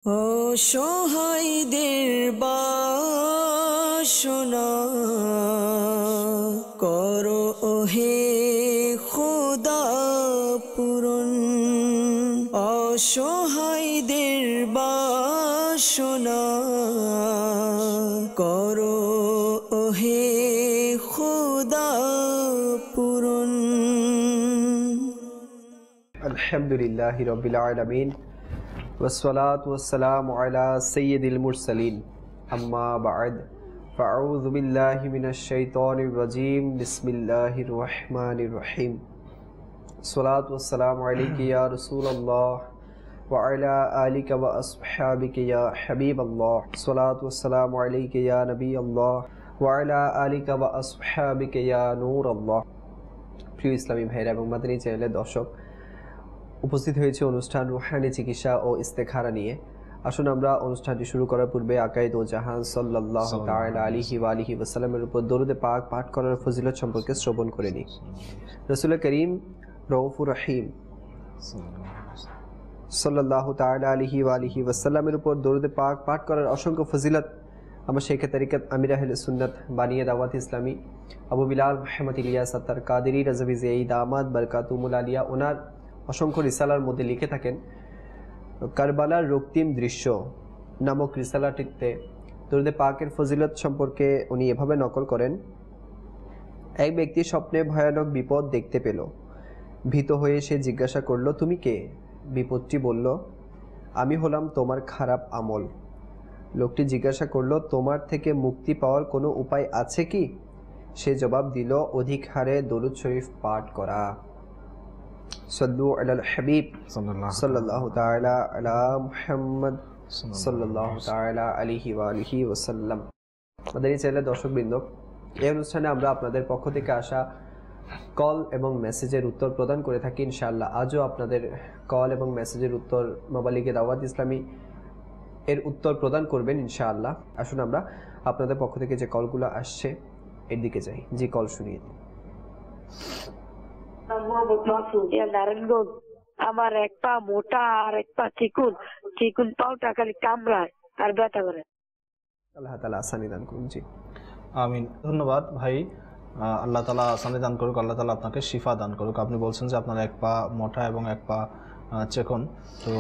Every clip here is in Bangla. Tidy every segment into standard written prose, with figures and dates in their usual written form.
অসহায়দের বাসনা করো ওহে খোদা পূরণ। অসহায়দের বাসনা করো ওহে খোদা পূরণ। আলহামদুলিল্লাহি রাব্বিল আলামিন ওয়াসসালাতু ওয়াসসালামু আলা সাইয়্যিদিল মুরসালিন আম্মা বা'দ ফাআউযু বিল্লাহি মিনাশ শাইতানির রাজীম বিসমিল্লাহির রহমানির রহিম। সালাতু ওয়াসসালামু আলাইকা ইয়া রাসূলুল্লাহ ওয়া আলা আলিকা ওয়া আসহাবিকা ইয়া হাবিবাল্লাহ। সালাতু ওয়াসসালামু আলাইকা ইয়া নবিয়াল্লাহ ওয়া আলা আলিকা ওয়া আসহাবিকা ইয়া নূরাল্লাহ। প্রিয় ইসলামী ভাইরা এবং মাদানী চ্যানেলের দর্শক, উপস্থিত হয়েছে অনুষ্ঠান রুহানি চিকিৎসা ও ইস্তেখারা নিয়ে। আসুন আমরা অনুষ্ঠানটি শুরু করার পূর্বে আকায়েদ ও জাহান সাল্লাল্লাহু তাআলা আলাইহি ওয়া আলিহি ওয়াসাল্লামের উপর দরুদে পাক পাঠ করার ফজিলত সম্পর্কে শ্রবণ করে নিই। রাসূল করিম রউফুর রহিম সাল্লাল্লাহু তাআলা আলাইহি ওয়া আলিহি ওয়াসাল্লামের উপর দরুদে পাক পাঠ করার অসংখ্য ফজিলত আমার শেখে তরিকত আমির আহলে সুন্নাত বানিয়ে দাওয়াত ইসলামী আবু বিলাল মুহাম্মদ ইলিয়াস আত্তার কাদেরী রাজভী যেই দামাত বরকাতুমুল আলিয়া ওনার অসংখ্য রিসালার মধ্যে লিখে থাকেন। কারবালার রক্তিম দৃশ্য নামক রিসালাটিতে দরুদে পাকের ফজিলত সম্পর্কে উনি এভাবে নকল করেন। এক ব্যক্তি স্বপ্নে ভয়ানক বিপদ দেখতে পেল। ভীত হয়ে সে জিজ্ঞাসা করল, তুমি কে? বিপদটি বলল, আমি হলাম তোমার খারাপ আমল। লোকটি জিজ্ঞাসা করল, তোমার থেকে মুক্তি পাওয়ার কোনো উপায় আছে কি? সে জবাব দিল, অধিক হারে দরুদ শরীফ পাঠ করা। সাল্লু আলাল হাবিব সাল্লাল্লাহু তাআলা আলা মুহাম্মদ সাল্লাল্লাহু তাআলা আলাইহি ওয়া আলিহি ওয়াসাল্লাম। মাদানী চ্যানেলের দর্শকবৃন্দ, এই অনুষ্ঠানে আমরা আপনাদের পক্ষ থেকে আসা কল এবং মেসেজের উত্তর প্রদান করে থাকি ইনশাআল্লাহ। আজও আপনাদের কল এবং মেসেজের উত্তর মাবালিগে দাওয়াত ইসলামী এর উত্তর প্রদান করবেন ইনশাআল্লাহ। আসুন আমরা আপনাদের পক্ষ থেকে যে কলগুলো আসছে এর দিকে যাই। জি, কল শুনিয়ে দিন। নারায়ণগঞ্জ। আমার এক পা মোটা আর এক পা চিকুন, চিকুন পাওটা খালি কামড়ায় আর ব্যথা করে। আল্লাহ তাআলা আসানি দান করুন। জি আমিন। ধন্যবাদ ভাই। আল্লাহ তাআলা আসানি দান করুক, আল্লাহ তাআলা আপনাকে শিফা দান করুক। আপনি বলছেন যে আপনার এক পা মোটা এবং এক পা চেকন, তো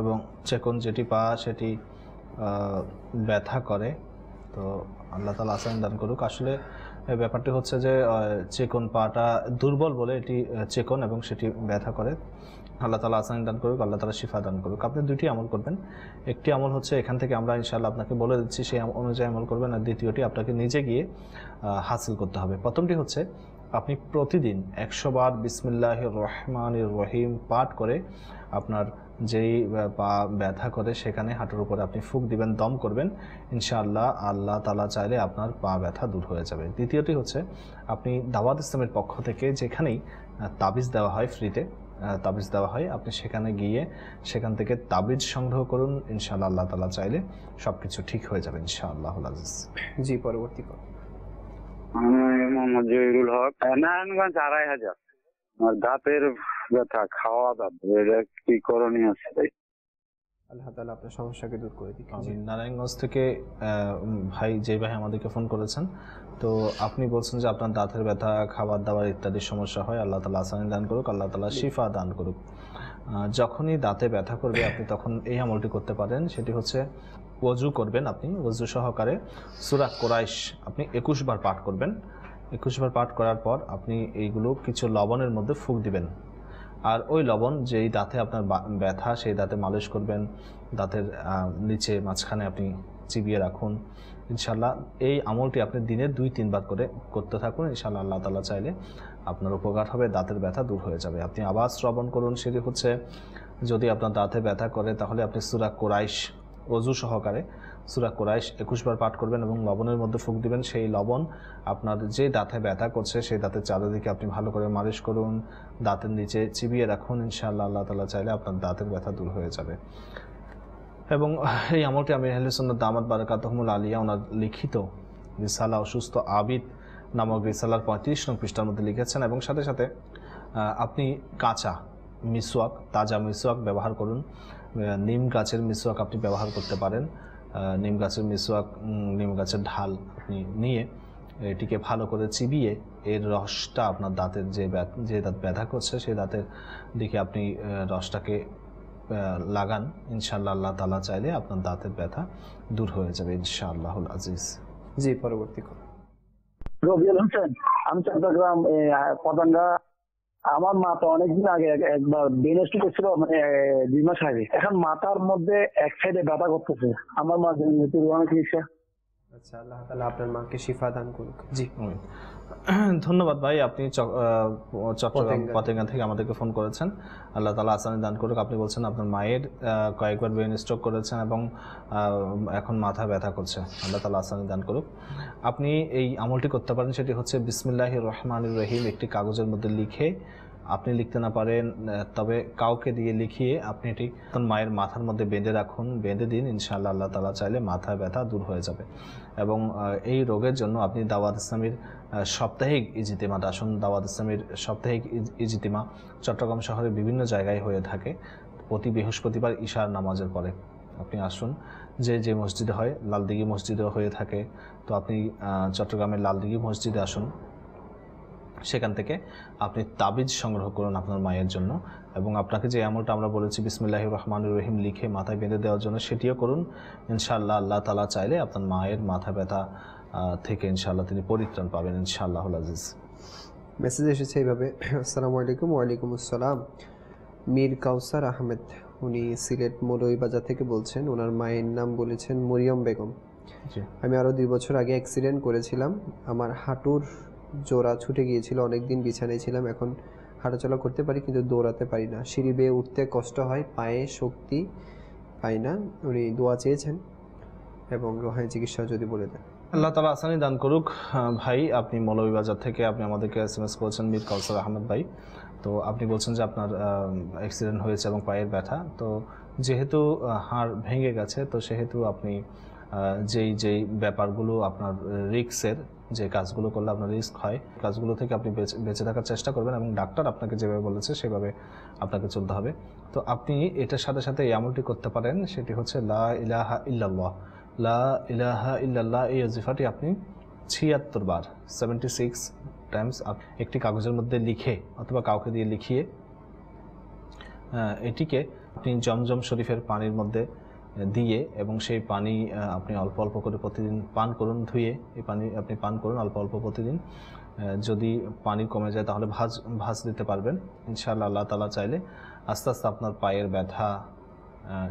এবং চেকন যেটি পা সেটি ব্যথা করে, তো আল্লাহ তাআলা আসানি দান করুক। আসলে ব্যাপারটি হচ্ছে যে চেকন পাটা দুর্বল বলে এটি চেকন এবং সেটি ব্যথা করে। আল্লাহ তাআলা আসানি দান করুক, আল্লাহ তাআলা শিফা দান করুক। আপনি দুইটি আমল করবেন। একটি আমল হচ্ছে এখান থেকে আমরা ইনশাআল্লাহ আপনাকে বলে দিচ্ছি, সেই অনুযায়ী আমল করবেন। আর দ্বিতীয়টি আপনাকে নিজে গিয়ে হাসিল করতে হবে। প্রথমটি হচ্ছে আপনি প্রতিদিন 100 বার বিসমিল্লাহির রহমানির রহিম পাঠ করে আপনার যেই পা ব্যথা করে সেখানে হাঁটুর উপরে আপনি ফুঁক দিবেন, দম করবেন। ইনশাআল্লাহ আল্লাহ তাআলা চাইলে আপনার পা ব্যথা দূর হয়ে যাবে। দ্বিতীয়টি হচ্ছে আপনি দাওয়াত ইসলামের পক্ষ থেকে যেখানেই তাবিজ দেওয়া হয়, ফ্রিতে তাবিজ দেওয়া হয়, আপনি সেখানে গিয়ে সেখান থেকে তাবিজ সংগ্রহ করুন। ইনশাআল্লাহ আল্লাহ তাআলা চাইলে সব কিছু ঠিক হয়ে যাবে ইনশাআল্লাহুল আজিজ। জি, পরবর্তী কল। আমি মোহাম্মদ জহিরুল হক, নারায়ণগঞ্জ 2500। আমার দাঁতের ব্যথা, খাওয়া দাঁত, এটা কি করণীয় আছে? আল্লাহ তাআলা আপনার সমস্যাকে দূর করে দিক। আমি নারায়ণগঞ্জ থেকে ভাই, যে ভাই আমাদেরকে ফোন করেছেন, তো আপনি বলছেন যে আপনার দাঁতের ব্যথা, খাবার দাবার ইত্যাদি সমস্যা হয়। আল্লাহ তাআলা আসানি দান করুক, আল্লাহ তাআলা শিফা দান করুক। যখনই দাঁতে ব্যথা করবে আপনি তখন এই আমলটি করতে পারেন। সেটি হচ্ছে ওযু করবেন। আপনি ওযু সহকারে সূরা কুরাইশ আপনি 21 বার পাঠ করবেন। 21 বার পাঠ করার পর আপনি এইগুলো কিছু লবণের মধ্যে ফুঁক দিবেন। আর ওই লবণ যেই দাঁতে আপনার ব্যথা সেই দাঁতে মালিশ করবেন। দাঁতের নিচে মাঝখানে আপনি চিবিয়ে রাখুন। ইনশাআল্লাহ এই আমলটি আপনি দিনে 2-3 বার করে করতে থাকুন। ইনশাআল্লাহ আল্লাহ তাআলা চাইলে আপনার উপকার হবে, দাঁতের ব্যথা দূর হয়ে যাবে। আপনি আবার শ্রবণ করুন। সেটি হচ্ছে যদি আপনার দাঁতে ব্যথা করে তাহলে আপনি সূরা কুরাইশ ওযু সহকারে সূরা কুরাইশ 21 বার পাঠ করবেন এবং লবণের মধ্যে ফুঁক দিবেন। সেই লবণ আপনার যে দাঁতে ব্যথা করছে সেই দাঁতের চারিদিকে আপনি ভালো করে মালিশ করুন, দাঁতের নিচে চিবিয়ে রাখুন। ইনশাআল্লাহ আল্লাহ তাআলা চাইলে আপনার দাঁতের ব্যথা দূর হয়ে যাবে। এবং এই আমলটি আমি আহলে সুন্নাত দামাত বারাকাতুহুমুল আলিয়া ওনার লিখিত রিসালা অসুস্থ আবিদ নামক রিসালার 35 নং পৃষ্ঠার মধ্যে লিখেছেন। এবং সাথে সাথে আপনি কাঁচা মিসওয়াক, তাজা মিসওয়াক ব্যবহার করুন। নিম গাছের মিসওয়াক আপনি ব্যবহার করতে পারেন। নিম গাছের মিসওয়াক, নিম গাছের ঢাল আপনি নিয়ে এটিকে ভালো করে চিবিয়ে এর রসটা আপনার দাঁতের যে দাঁত ব্যথা করছে সেই দাঁতের দিকে আপনি রসটাকে লাগান। ইনশাআল্লাহ আল্লাহ তাআলা চাইলে আপনার দাঁতের ব্যথা দূর হয়ে যাবে ইনশাআল্লাহুল আজিজ। জি, পরবর্তী কল। রবিউল হোসেন, আমি চট্টগ্রাম পদাঙ্গা। আমার মাথা অনেকদিন আগে একবার ব্রেন স্ট্রোক ছিল, মানে 2 মাস আগে। এখন মাথার মধ্যে এক সাইডে ব্যথা করতেছে। আমার মা অনেক চিকিৎসা। আচ্ছা, আল্লাহ তাআলা আপনার মাকে শিফা দান করুক। জি, ধন্যবাদ ভাই, আপনি চট্টগ্রাম পতেঙ্গা থেকে আমাদেরকে ফোন করেছেন। আল্লাহ তাআলা আসানি দান করুক। আপনি বলছেন আপনার মায়ের কয়েকবার ব্রেন স্ট্রোক করেছেন এবং এখন মাথা ব্যথা করছে। আল্লাহ তাআলা আসানি দান করুক। আপনি এই আমলটি করতে পারেন, সেটি হচ্ছে বিসমিল্লাহির রহমানির রহিম একটি কাগজের মধ্যে লিখে, আপনি লিখতে না পারেন তবে কাউকে দিয়ে লিখিয়ে আপনি এটি মায়ের মাথার মধ্যে বেঁধে রাখুন, বেঁধে দিন। ইনশাআল্লাহ আল্লাহ তাআলা চাইলে মাথার ব্যথা দূর হয়ে যাবে। এবং এই রোগের জন্য আপনি দাওয়াত ইসলামীর সাপ্তাহিক ইজতিমাতে আসুন। দাওয়াত ইসলামীর সাপ্তাহিক ইজতিমা চট্টগ্রাম শহরের বিভিন্ন জায়গায় হয়ে থাকে প্রতি বৃহস্পতিবার ঈশার নামাজের পরে। আপনি আসুন, যে মসজিদে হয়, লালদিঘি মসজিদেও হয়ে থাকে, তো আপনি চট্টগ্রামের লালদিঘি মসজিদে আসুন। সেখান থেকে আপনি তাবিজ সংগ্রহ করুন আপনার মায়ের জন্য, এবং আপনাকে যে আমলটা আমরা বলেছি বিসমিল্লাহির রহমানির রহিম লিখে মাথায় বেঁধে দেওয়ার জন্য, সেটিও করুন। ইনশাআল্লাহ আল্লাহ তাআলা চাইলে আপনার মায়ের মাথা ব্যথা থেকে ইনশাআল্লাহ তিনি পরিত্রাণ পাবেন ইনশাআল্লাহুল আজিজ। মেসেজ এসেছে এইভাবে, আসসালামু আলাইকুম। ওয়ালাইকুম আসসালাম। মীর কাউসার আহমেদ, উনি সিলেট মৌলভীবাজার থেকে বলছেন। ওনার মায়ের নাম বলেছেন মরিয়ম বেগম। আমি আরও 2 বছর আগে অ্যাক্সিডেন্ট করেছিলাম। আমার হাঁটুর জোড়া ছুটে গিয়েছিল, অনেকদিন বিছানায় ছিলাম। এখন হাঁটাচলা করতে পারি কিন্তু দৌড়াতে পারি না। সিঁড়ি বেয়ে উঠতে কষ্ট হয়, পায়ে শক্তি পাই না। উনি দোয়া চেয়েছেন এবং রোহানি চিকিৎসা যদি বলে দেন। আল্লাহ তাআলা আসানি দান করুক। ভাই, আপনি মৌলভীবাজার থেকে আপনি আমাদেরকে SMS করেছেন, মীর কাউসার আহমেদ ভাই। তো আপনি বলছেন যে আপনার অ্যাক্সিডেন্ট হয়েছে এবং পায়ের ব্যথা। তো যেহেতু হাড় ভেঙে গেছে, তো সেহেতু আপনি যেই ব্যাপারগুলো আপনার রিস্কের, যে কাজগুলো করলে আপনার রিস্ক হয়, কাজগুলো থেকে আপনি বেঁচে থাকার চেষ্টা করবেন এবং ডাক্তার আপনাকে যেভাবে বলেছে সেভাবে আপনাকে চলতে হবে। তো আপনি এটার সাথে সাথে এই আমলটি করতে পারেন, সেটি হচ্ছে লা ইলাহা ইল্লাল্লাহ। লা ইলাহা ইল্লাল্লাহ এই ওজিফাটি আপনি 76 বার 76 টাইমস একটি কাগজের মধ্যে লিখে অথবা কাউকে দিয়ে লিখিয়ে এটিকে আপনি জমজম শরীফের পানির মধ্যে দিয়ে এবং সেই পানি আপনি অল্প অল্প করে প্রতিদিন পান করুন, ধুয়ে এই পানি আপনি পান করুন অল্প অল্প প্রতিদিন। যদি পানি কমে যায় তাহলে ভাঁজ দিতে পারবেন ইনশাআল্লাহ। আল্লাহ তাআলা চাইলে আস্তে আস্তে আপনার পায়ের ব্যথা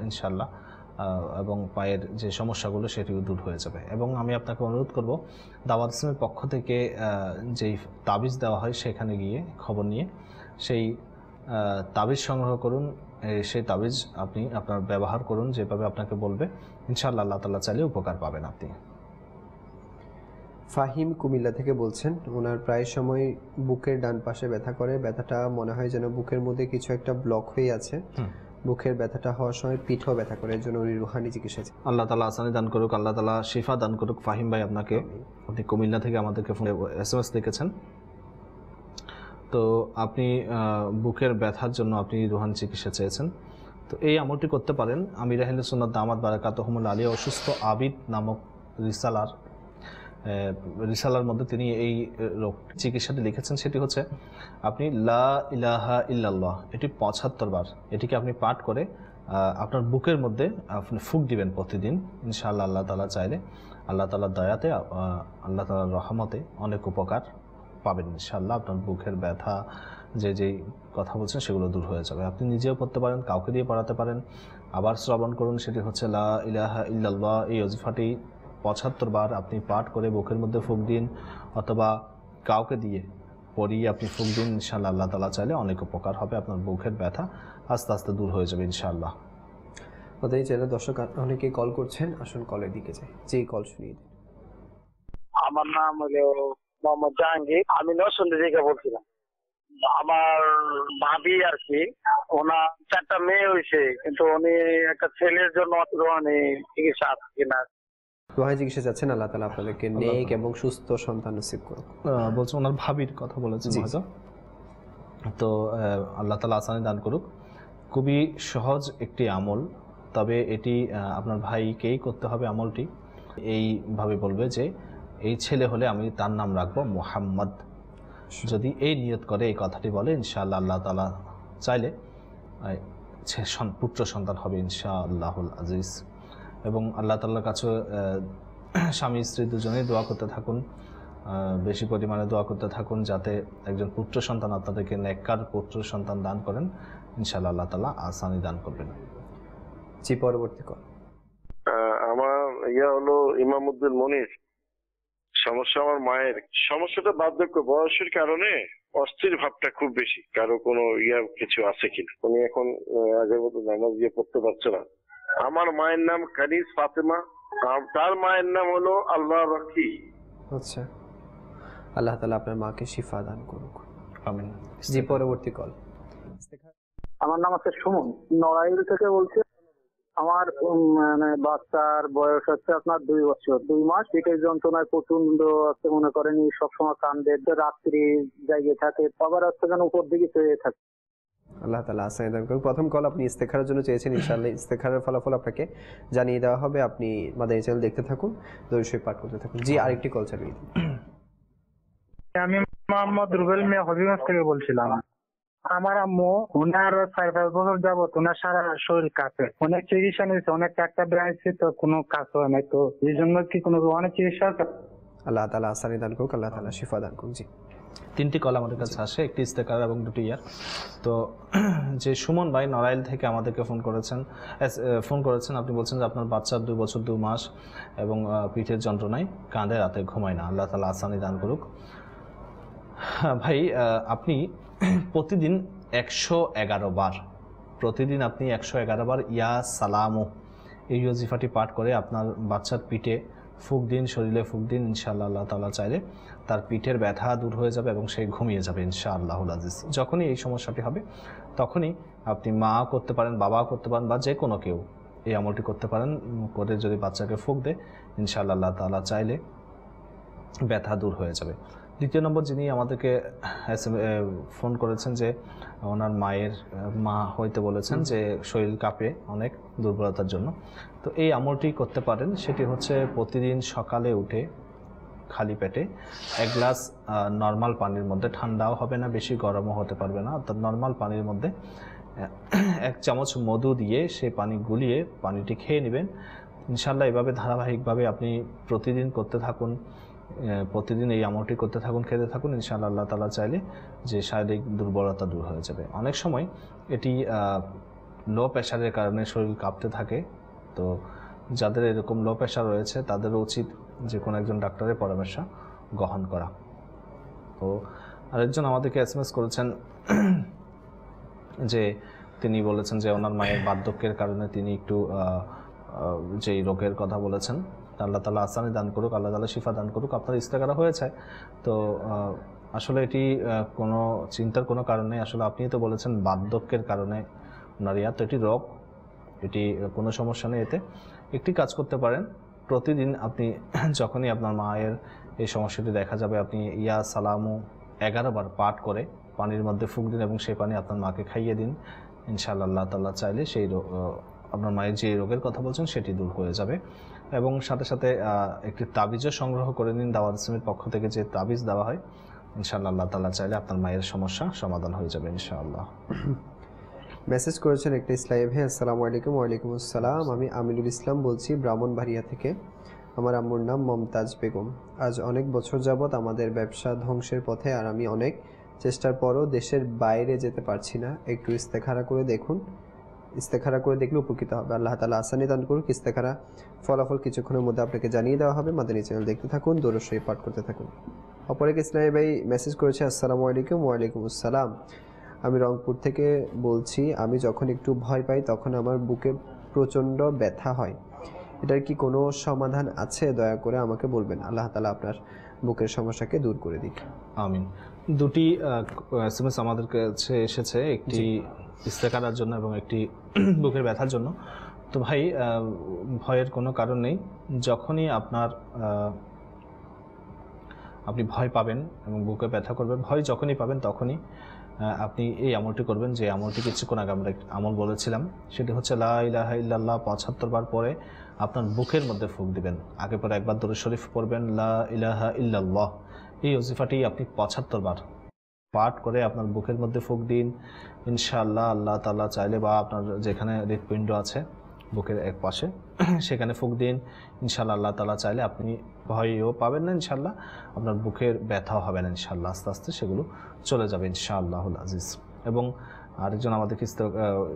ইনশাআল্লাহ এবং পায়ের যে সমস্যাগুলো সেটিও দূর হয়ে যাবে। এবং আমি আপনাকে অনুরোধ করব, দাওয়াত ইসলামের পক্ষ থেকে যেই তাবিজ দেওয়া হয় সেখানে গিয়ে খবর নিয়ে সেই তাবিজ সংগ্রহ করুন। সেই তাবিজ আপনি আপনার ব্যবহার করুন যেভাবে আপনাকে বলবে, ইনশাআল্লাহ আল্লাহ তাআলা চাইলে উপকার পাবেন আপনি। ফাহিম কুমিল্লা থেকে বলছেন, ওনার প্রায় সময় বুকের ডান পাশে ব্যথা করে। ব্যথাটা মনে হয় যেন বুকের মধ্যে কিছু একটা ব্লক হয়ে আছে। বুকের ব্যথাটা হওয়ার সময় পিঠও ব্যথা করে, এর জন্য উনি রুহানি চিকিৎসা। আল্লাহ তাআলা আসানি দান করুক, আল্লাহ তাআলা শিফা দান করুক। ফাহিম ভাই, আপনাকে আপনি কুমিল্লা থেকে আমাদেরকে ফোনে SMS লিখেছেন। তো আপনি বুকের ব্যথার জন্য আপনি রুহানি চিকিৎসা চেয়েছেন। তো এই আমলটি করতে পারেন। আমির আহলে সুন্নাত দামাত বারাকাতুহুমুল আলিয়া অসুস্থ আবিদ নামক রিসালার মধ্যে তিনি এই রোগ চিকিৎসাটি লিখেছেন। সেটি হচ্ছে আপনি লা ইলাহা ইল্লাল্লাহ এটি 75 বার এটিকে আপনি পাঠ করে আপনার বুকের মধ্যে আপনি ফুঁক দিবেন প্রতিদিন। ইনশাআল্লাহ আল্লাহ তাআলা চাইলে আল্লাহ তাআলার দয়াতে আল্লাহ তাআলার রহমতে অনেক উপকার পাবেন ইনশাআল্লাহ। আপনার বুকের ব্যথা যেই কথা বলছেন সেগুলো দূর হয়ে যাবে। আপনি নিজেও পড়তে পারেন, কাউকে দিয়ে পড়াতে পারেন। আবার শ্রবণ করুন, সেটি হচ্ছে লা ইলাহা ইল্লাল্লাহ এই ওজিফাটি 75 বার আপনি পাঠ করে বুকের মধ্যে ফুঁক দিন অথবা কাউকে দিয়ে পড়িয়ে আপনি ফুঁক দিন। ইনশাআল্লাহ আল্লাহ তাআলা চাইলে অনেক উপকার হবে, আপনার বুকের ব্যথা আস্তে আস্তে দূর হয়ে যাবে ইনশাআল্লাহ। ওদের চ্যানেল দর্শক অনেকেই কল করছেন, আসুন কলের দিকে যাই। যে কল শুনিয়ে দিন। আমার নাম হলো মোহাম্মদ জাহাঙ্গীর, আমি নরসিংদী থেকে বলছিলাম। আমার ভাবি আর কি, ওনার 4টা মেয়ে হয়েছে, কিন্তু উনি একটা ছেলের জন্য চিকিৎসা আছে কিনা। রুহানি চিকিৎসা চাচ্ছেন, আল্লাহ তাআলা আপনাদেরকে নেক এবং সুস্থ সন্তান নসিব করুন। বলছেন ওনার ভাবির কথা বলেছেন হয়তো, তো আল্লাহ তাআলা আসানি দান করুক। খুবই সহজ একটি আমল, তবে এটি আপনার ভাইকেই করতে হবে আমলটি। এইভাবে বলবে যে এই ছেলে হলে আমি তার নাম রাখবো মুহাম্মদ। যদি এই নিয়ত করে এই কথাটি বলে, ইনশাআল্লাহ আল্লাহ তাআলা চাইলে পুত্র সন্তান হবে ইনশাআল্লাহুল আজিজ। এবং আল্লাহ তাআলার কাছে স্বামী স্ত্রী দুজনেই দোয়া করতে থাকুন, বেশি পরিমাণে দোয়া করতে থাকুন, যাতে একজন পুত্র সন্তান আপনাদেরকে নেককার পুত্র সন্তান দান করেন। ইনশাআল্লাহ আল্লাহ তাআলা আসানি দান করবেন। জি, পরবর্তী কল। আমার হলো ইমামউদ্দিন মনির। সমস্যা আমার মায়ের, সমস্যাটা বার্ধক্য বয়সের কারণে অস্থির ভাবটা খুব বেশি। কারো কোনো কিছু আছে কিনা, উনি এখন আগের মতো নামাজ পড়তে পারছে না। আমার মায়ের নাম কানিজ ফাতেমা, তার মায়ের নাম হলো আল্লাহ রাখি। আচ্ছা, আল্লাহ তাআলা আপনার মাকে শিফা দান করুক। আমিন। জি, পরবর্তী কল। আমার নাম আছে সুমন, নড়াইল থেকে বলছি। আমার মানে বাচ্চার বয়স হচ্ছে আপনার 2 বছর 2 মাস। পেটের যন্ত্রণায় প্রচন্ড আছে, মনে করেন সবসময় কান্দে, রাত্রি জায়গায় থাকে, আবার হচ্ছে যেন উপর দিকে শুয়ে থাকে। আল্লাহ তাআলা আসানি দান করুন। প্রথম কল আপনি ইস্তেখারার জন্য চেয়েছেন, ইনশাআল্লাহ ইস্তেখারার ফলাফল আপনাকে জানিয়ে দেওয়া হবে। আপনি মাদানী চ্যানেল দেখতে থাকুন, দরুদ শরীফ পাঠ করতে থাকুন। জি, আরেকটি কল চালিয়ে দিন। আমি মোহাম্মদ রুবেল মিয়া হবিগঞ্জ থেকে বলছিলাম। আমার আম্মু, ওনার 4-5 বছর যাবত ওনার সারা শরীর কাঁপে, অনেক চিকিৎসা নিয়েছে, অনেক টাকা বেড়াইছে, তো কোনো কাজ হয় নাই। তো এই জন্য কি কোনো অনেক চিকিৎসা আছে? আল্লাহ তাআলা আসানি দান করুক, আল্লাহ তাআলা শিফা দান করুন। জি, 3টি কল আমাদের কাছে আসে, একটি ইস্তেকার এবং 2টি ইয়ার। তো যে সুমন ভাই নড়াইল থেকে আমাদেরকে ফোন করেছেন, আপনি বলছেন যে আপনার বাচ্চার 2 বছর 2 মাস এবং পিঠের যন্ত্রণায় কাঁধে, রাতে ঘুমায় না। আল্লাহ তাআলা আসানি দান করুক। ভাই, আপনি প্রতিদিন 111 বার, প্রতিদিন আপনি 111 বার ইয়া সালামু এই ওজিফাটি পাঠ করে আপনার বাচ্চার পিঠে ফুঁক দিন, শরীরে ফুঁক দিন। ইনশাআল্লাহ আল্লাহ তাআলা চাইলে তার পিঠের ব্যথা দূর হয়ে যাবে এবং সে ঘুমিয়ে যাবে ইনশাআল্লাহুল আজিজ। যখনই এই সমস্যাটি হবে তখনই আপনি মা করতে পারেন, বাবা করতে পারেন, বা যে কোনো কেউ এই আমলটি করতে পারেন। করে যদি বাচ্চাকে ফুঁক দেয়, ইনশাআল্লাহ আল্লাহ তাআলা চাইলে ব্যথা দূর হয়ে যাবে। দ্বিতীয় নম্বর, যিনি আমাদেরকে ফোন করেছেন যে ওনার মায়ের মা হইতে বলেছেন যে শরীর কাঁপে অনেক দুর্বলতার জন্য, তো এই আমলটি করতে পারেন। সেটি হচ্ছে প্রতিদিন সকালে উঠে খালি পেটে 1 গ্লাস নর্মাল পানির মধ্যে, ঠান্ডাও হবে না, বেশি গরমও হতে পারবে না, অর্থাৎ নর্মাল পানির মধ্যে 1 চামচ মধু দিয়ে সেই পানি গুলিয়ে পানিটি খেয়ে নেবেন। ইনশাআল্লাহ এভাবে ধারাবাহিকভাবে আপনি প্রতিদিন করতে থাকুন, প্রতিদিন এই আমলটি করতে থাকুন, খেতে থাকুন। ইনশাআল্লাহ আল্লাহ তাআলা চাইলে যে শারীরিক দুর্বলতা দূর হয়ে যাবে। অনেক সময় এটি লো প্রেশারের কারণে শরীর কাঁপতে থাকে, তো যাদের এরকম লো প্রেশার রয়েছে তাদেরও উচিত যে কোনো একজন ডাক্তারের পরামর্শ গ্রহণ করা। তো আরেকজন আমাদেরকে SMS করেছেন যে তিনি বলেছেন যে ওনার মায়ের বার্ধক্যের কারণে তিনি একটু যেই রোগের কথা বলেছেন, আল্লাহ তাআলা আসানি দান করুক, আল্লাহ তাআলা শিফা দান করুক। আপনার ইস্তেখারা হয়েছে, তো আসলে এটি কোনো চিন্তার কোনো কারণ নেই। আসলে আপনি তো বলেছেন বার্ধক্যের কারণে নারিয়া, তো এটি রোগ, এটি কোনো সমস্যা নেই। এতে একটি কাজ করতে পারেন, প্রতিদিন আপনি যখনই আপনার মায়ের এই সমস্যাটি দেখা যাবে, আপনি ইয়া সালামু 11 বার পাঠ করে পানির মধ্যে ফুঁক দিন এবং সেই পানি আপনার মাকে খাইয়ে দিন। ইনশাআল্লাহ আল্লাহ তাআলা চাইলে সেই আপনার মায়ের যে রোগের কথা বলছেন সেটি দূর হয়ে যাবে। এবং সাথে সাথে একটি তাবিজও সংগ্রহ করে নিন, দাওয়াত ইসলামের পক্ষ থেকে যে তাবিজ দেওয়া হয়, ইনশাআল্লাহ আল্লাহ তাআলা চাইলে আপনার মায়ের সমস্যা সমাধান হয়ে যাবে ইনশাআল্লাহ। মেসেজ করেছেন একটা ইসলামী ভাই। আসসালামু আলাইকুম। ওয়ালাইকুম আসসালাম। আমি আমিনুল ইসলাম বলছি ব্রাহ্মণবাড়িয়া থেকে। আমার আম্মুর নাম মমতাজ বেগম। আজ অনেক বছর যাবৎ আমাদের ব্যবসা ধ্বংসের পথে, আর আমি অনেক চেষ্টার পরও দেশের বাইরে যেতে পারছি না। একটু ইস্তেখারা করে দেখুন, ইস্তেখারা করে দেখলে উপকৃত হবে। আল্লাহ তাআলা আসানি দান করুক। ইস্তেখারা ফলাফল কিছুক্ষণের মধ্যে আপনাকে জানিয়ে দেওয়া হবে। মাদানী চ্যানেল দেখতে থাকুন, দরুদ শরীফ পাঠ করতে থাকুন। অপর এক ইসলামী ভাই মেসেজ করেছে। আসসালামু আলাইকুম। ওয়ালাইকুম আসসালাম। আমি রংপুর থেকে বলছি। আমি যখন একটু ভয় পাই তখন আমার বুকে প্রচণ্ড ব্যথা হয়, এটার কি কোনো সমাধান আছে? দয়া করে আমাকে বলবেন। আল্লাহ তাআলা আপনার বুকের সমস্যাকে দূর করে দিক। আমিন। 2টি SMS আমাদের কাছে এসেছে, একটি ইস্তেখারার জন্য এবং একটি বুকের ব্যথার জন্য। তো ভাই, ভয়ের কোনো কারণ নেই। যখনই আপনি ভয় পাবেন এবং বুকে ব্যথা করবে, ভয় যখনই পাবেন তখনই আপনি এই আমলটি করবেন, যে আমলটি কিছুক্ষণ আগে আমরা আমল বলেছিলাম, সেটি হচ্ছে লা ইলাহা ইল্লাল্লাহ ৭৫ বার পরে আপনার বুকের মধ্যে ফুঁক দিবেন। আগে পরে একবার দরুদ শরীফ পড়বেন, লা ইলাহা ইল্লাল্লাহ। এই ওজিফাটি আপনি ৭৫ বার পাঠ করে আপনার বুকের মধ্যে ফুঁক দিন। ইনশাআল্লাহ আল্লাহ তাআলা চাইলে, বা আপনার যেখানে হৃৎপিণ্ড আছে বুকের এক পাশে সেখানে ফুঁক দিন। ইনশাআল্লাহ আল্লাহ তাআলা চাইলে আপনি ভয়ও পাবেন না, ইনশাআল্লাহ আপনার বুকের ব্যথাও হবে না, ইনশাআল্লাহ আস্তে আস্তে সেগুলো চলে যাবে ইনশাআল্লাহুল আজিজ। এবং আরেকজন আমাদেরকে